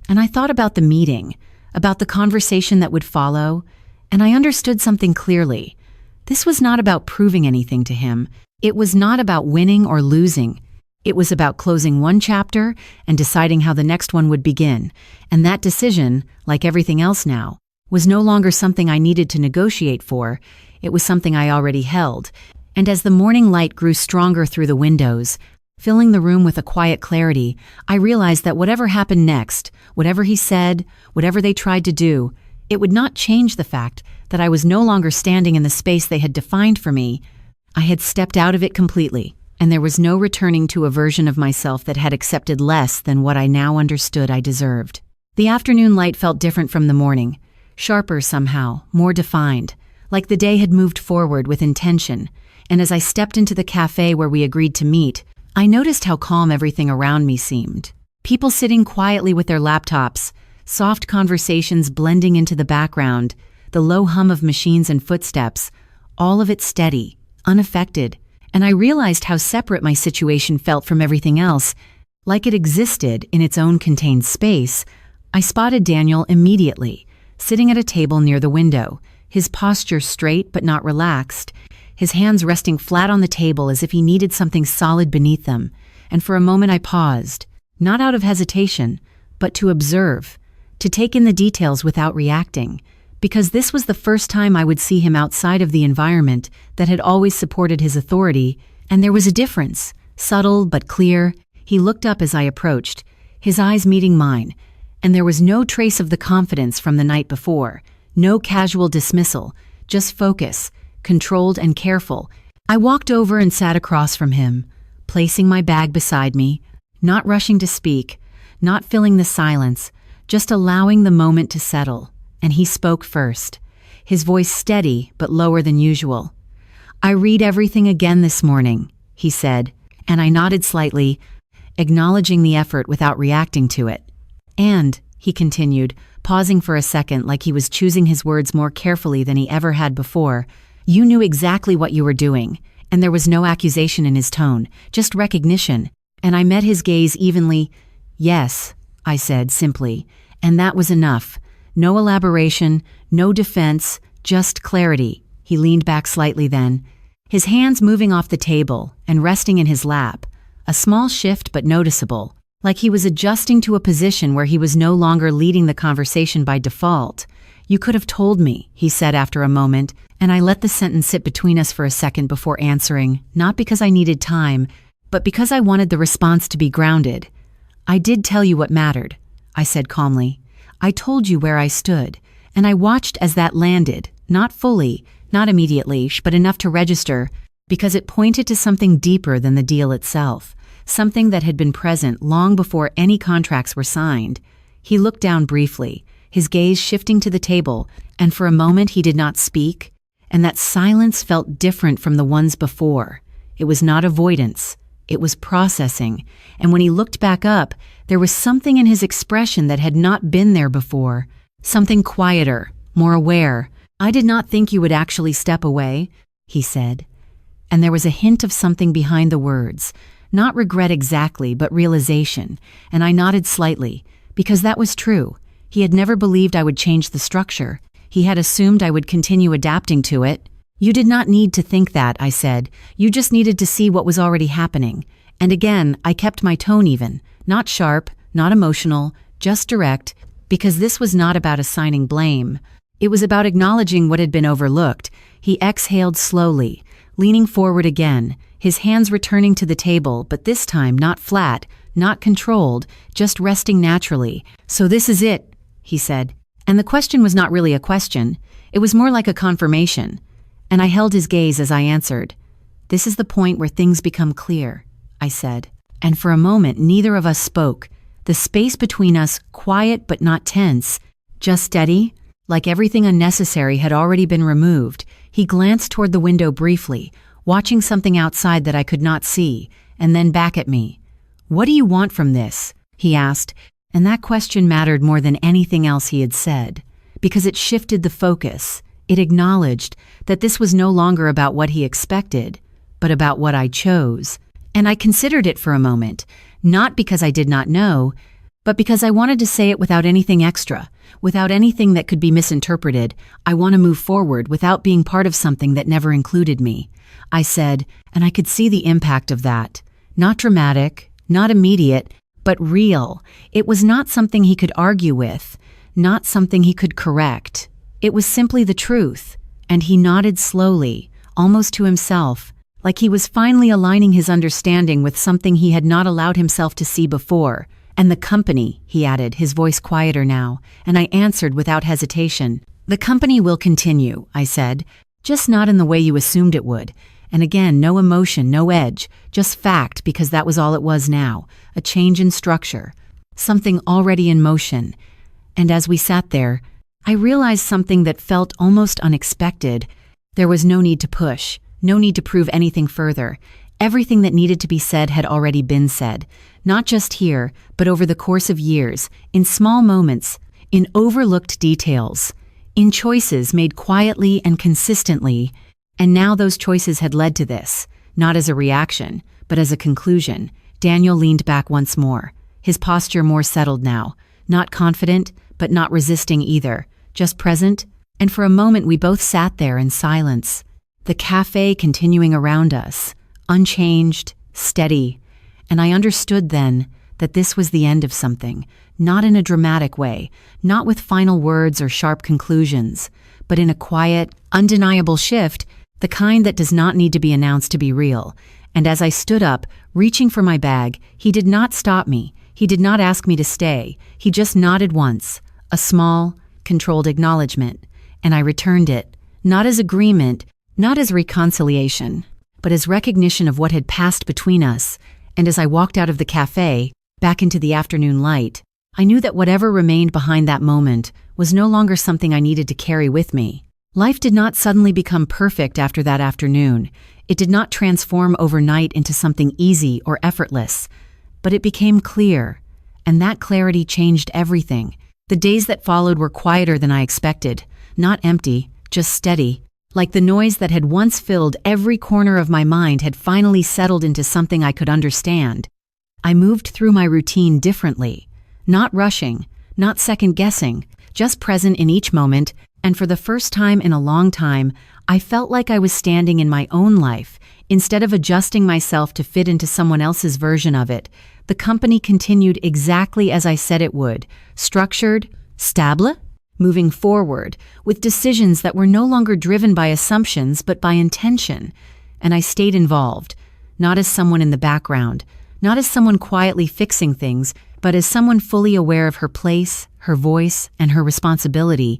and I thought about the meeting, about the conversation that would follow, and I understood something clearly. This was not about proving anything to him. It was not about winning or losing. It was about closing one chapter and deciding how the next one would begin. And that decision, like everything else now, was no longer something I needed to negotiate for. It was something I already held. And as the morning light grew stronger through the windows, filling the room with a quiet clarity, I realized that whatever happened next, whatever he said, whatever they tried to do, it would not change the fact that I was no longer standing in the space they had defined for me. I had stepped out of it completely, and there was no returning to a version of myself that had accepted less than what I now understood I deserved. The afternoon light felt different from the morning, sharper somehow, more defined, like the day had moved forward with intention. And as I stepped into the cafe where we agreed to meet, I noticed how calm everything around me seemed. People sitting quietly with their laptops, soft conversations blending into the background, the low hum of machines and footsteps, all of it steady, unaffected. And I realized how separate my situation felt from everything else, like it existed in its own contained space. I spotted Daniel immediately, sitting at a table near the window, his posture straight but not relaxed, his hands resting flat on the table as if he needed something solid beneath them. And for a moment I paused, not out of hesitation, but to observe, to take in the details without reacting, because this was the first time I would see him outside of the environment that had always supported his authority, and there was a difference, subtle but clear. He looked up as I approached, his eyes meeting mine, and there was no trace of the confidence from the night before, no casual dismissal, just focus, controlled and careful. I walked over and sat across from him, placing my bag beside me, not rushing to speak, not filling the silence, just allowing the moment to settle. And he spoke first, his voice steady but lower than usual. "I read everything again this morning," he said, and I nodded slightly, acknowledging the effort without reacting to it. And, he continued, pausing for a second like he was choosing his words more carefully than he ever had before, you knew exactly what you were doing, and there was no accusation in his tone, just recognition. And I met his gaze evenly. Yes, I said simply, and that was enough. No elaboration, no defense, just clarity. He leaned back slightly then, his hands moving off the table and resting in his lap, a small shift but noticeable, like he was adjusting to a position where he was no longer leading the conversation by default. You could have told me, he said after a moment, and I let the sentence sit between us for a second before answering, not because I needed time, but because I wanted the response to be grounded. I did tell you what mattered, I said calmly. I told you where I stood, and I watched as that landed, not fully, not immediately, but enough to register, because it pointed to something deeper than the deal itself, something that had been present long before any contracts were signed. He looked down briefly, his gaze shifting to the table, and for a moment he did not speak, and that silence felt different from the ones before. It was not avoidance, it was processing, and when he looked back up, there was something in his expression that had not been there before, something quieter, more aware. I did not think you would actually step away, he said. And there was a hint of something behind the words, not regret exactly, but realization, and I nodded slightly, because that was true. He had never believed I would change the structure. He had assumed I would continue adapting to it. You did not need to think that, I said. You just needed to see what was already happening. And again, I kept my tone even, not sharp, not emotional, just direct, because this was not about assigning blame. It was about acknowledging what had been overlooked. He exhaled slowly, leaning forward again, his hands returning to the table, but this time not flat, not controlled, just resting naturally. So this is it, he said. And the question was not really a question. It was more like a confirmation. And I held his gaze as I answered. This is the point where things become clear, I said. And for a moment, neither of us spoke. The space between us, quiet but not tense, just steady, like everything unnecessary had already been removed. He glanced toward the window briefly, watching something outside that I could not see, and then back at me. What do you want from this? He asked, and that question mattered more than anything else he had said, because it shifted the focus. It acknowledged that this was no longer about what he expected, but about what I chose. And I considered it for a moment, not because I did not know, but because I wanted to say it without anything extra, without anything that could be misinterpreted. I want to move forward without being part of something that never included me. I said, and I could see the impact of that. Not dramatic, not immediate, but real. It was not something he could argue with, not something he could correct. It was simply the truth, and he nodded slowly, almost to himself, like he was finally aligning his understanding with something he had not allowed himself to see before. And the company, he added, his voice quieter now, and I answered without hesitation. The company will continue, I said, just not in the way you assumed it would. And again, no emotion, no edge, just fact, because that was all it was now, a change in structure, something already in motion. And as we sat there, I realized something that felt almost unexpected. There was no need to push, no need to prove anything further. Everything that needed to be said had already been said, not just here, but over the course of years, in small moments, in overlooked details, in choices made quietly and consistently. And now those choices had led to this, not as a reaction, but as a conclusion. Daniel leaned back once more, his posture more settled now, not confident, but not resisting either, just present. And for a moment we both sat there in silence, the cafe continuing around us, unchanged, steady. And I understood then that this was the end of something, not in a dramatic way, not with final words or sharp conclusions, but in a quiet, undeniable shift, the kind that does not need to be announced to be real. And as I stood up, reaching for my bag, he did not stop me. He did not ask me to stay. He just nodded once, a small, controlled acknowledgement, and I returned it, not as agreement, not as reconciliation, but as recognition of what had passed between us. And as I walked out of the cafe, back into the afternoon light, I knew that whatever remained behind that moment was no longer something I needed to carry with me. Life did not suddenly become perfect after that afternoon. It did not transform overnight into something easy or effortless. but it became clear, and that clarity changed everything. The days that followed were quieter than I expected, not empty, just steady, like the noise that had once filled every corner of my mind had finally settled into something I could understand. I moved through my routine differently, not rushing, not second-guessing, just present in each moment, and for the first time in a long time, I felt like I was standing in my own life, instead of adjusting myself to fit into someone else's version of it. The company continued exactly as I said it would, structured, stable, moving forward, with decisions that were no longer driven by assumptions but by intention. And I stayed involved, not as someone in the background, not as someone quietly fixing things, but as someone fully aware of her place, her voice, and her responsibility.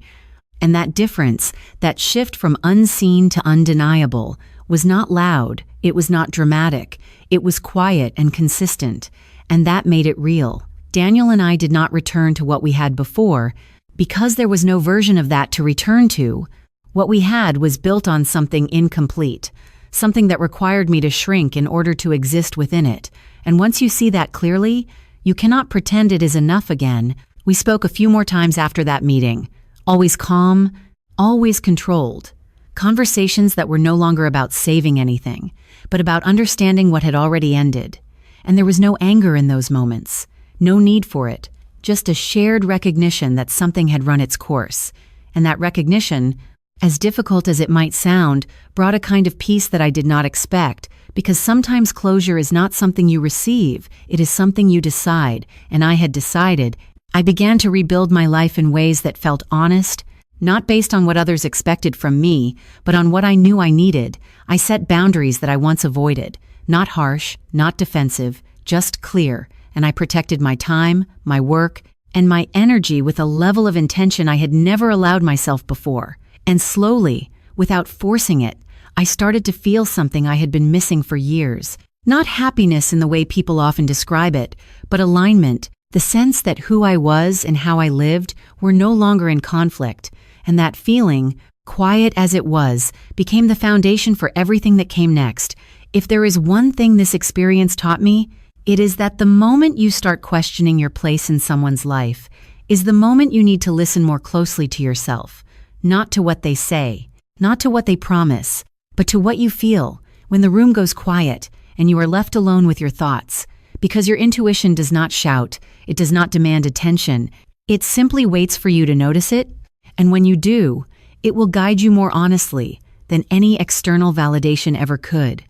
And that difference, that shift from unseen to undeniable, was not loud, it was not dramatic, it was quiet and consistent, and that made it real. Daniel and I did not return to what we had before, because there was no version of that to return to. What we had was built on something incomplete, something that required me to shrink in order to exist within it. And once you see that clearly, you cannot pretend it is enough again. We spoke a few more times after that meeting, always calm, always controlled. Conversations that were no longer about saving anything, but about understanding what had already ended. And there was no anger in those moments, no need for it, just a shared recognition that something had run its course. And that recognition, as difficult as it might sound, brought a kind of peace that I did not expect, because sometimes closure is not something you receive, it is something you decide, and I had decided. I began to rebuild my life in ways that felt honest, not based on what others expected from me, but on what I knew I needed. I set boundaries that I once avoided, not harsh, not defensive, just clear, and I protected my time, my work, and my energy with a level of intention I had never allowed myself before. And slowly, without forcing it, I started to feel something I had been missing for years. Not happiness in the way people often describe it, but alignment, the sense that who I was and how I lived were no longer in conflict, and that feeling, quiet as it was, became the foundation for everything that came next. If there is one thing this experience taught me, it is that the moment you start questioning your place in someone's life is the moment you need to listen more closely to yourself, not to what they say, not to what they promise, but to what you feel when the room goes quiet and you are left alone with your thoughts. Because your intuition does not shout, it does not demand attention, it simply waits for you to notice it, and when you do, it will guide you more honestly than any external validation ever could.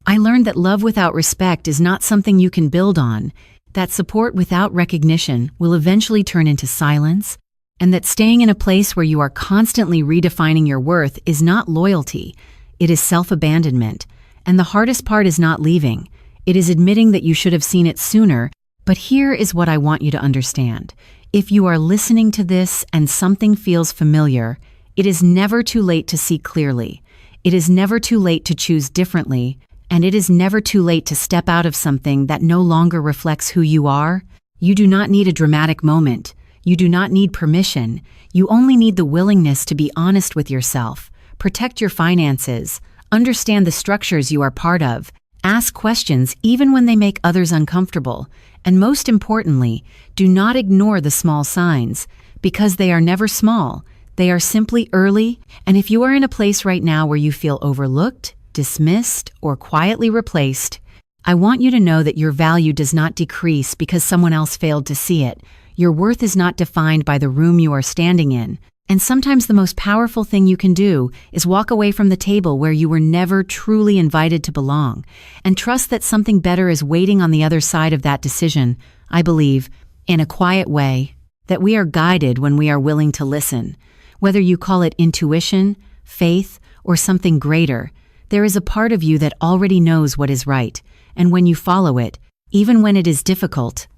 I learned that love without respect is not something you can build on, that support without recognition will eventually turn into silence, and that staying in a place where you are constantly redefining your worth is not loyalty, it is self-abandonment. And the hardest part is not leaving, it is admitting that you should have seen it sooner. But here is what I want you to understand. If you are listening to this and something feels familiar, it is never too late to see clearly. It is never too late to choose differently. And it is never too late to step out of something that no longer reflects who you are. You do not need a dramatic moment. You do not need permission. You only need the willingness to be honest with yourself, protect your finances, understand the structures you are part of, ask questions even when they make others uncomfortable, and most importantly, do not ignore the small signs, because they are never small. They are simply early, and if you are in a place right now where you feel overlooked, dismissed, or quietly replaced, I want you to know that your value does not decrease because someone else failed to see it. Your worth is not defined by the room you are standing in. And sometimes the most powerful thing you can do is walk away from the table where you were never truly invited to belong, and trust that something better is waiting on the other side of that decision. I believe, in a quiet way, that we are guided when we are willing to listen. Whether you call it intuition, faith, or something greater, there is a part of you that already knows what is right, and when you follow it, even when it is difficult,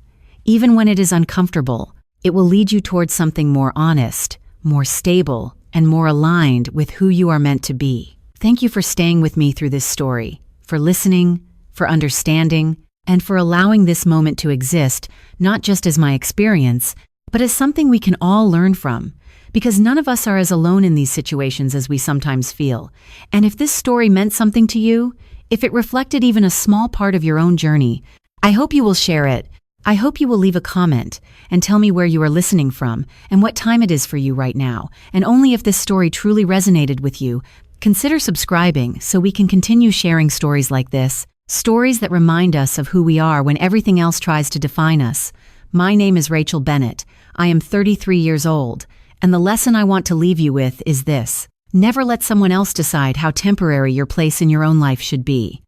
even when it is uncomfortable, it will lead you towards something more honest, more stable, and more aligned with who you are meant to be. Thank you for staying with me through this story, for listening, for understanding, and for allowing this moment to exist, not just as my experience, but as something we can all learn from. Because none of us are as alone in these situations as we sometimes feel. And if this story meant something to you, if it reflected even a small part of your own journey, I hope you will share it. I hope you will leave a comment and tell me where you are listening from and what time it is for you right now. And only if this story truly resonated with you, consider subscribing so we can continue sharing stories like this, stories that remind us of who we are when everything else tries to define us. My name is Rachel Bennett. I am 33 years old, and the lesson I want to leave you with is this: never let someone else decide how temporary your place in your own life should be.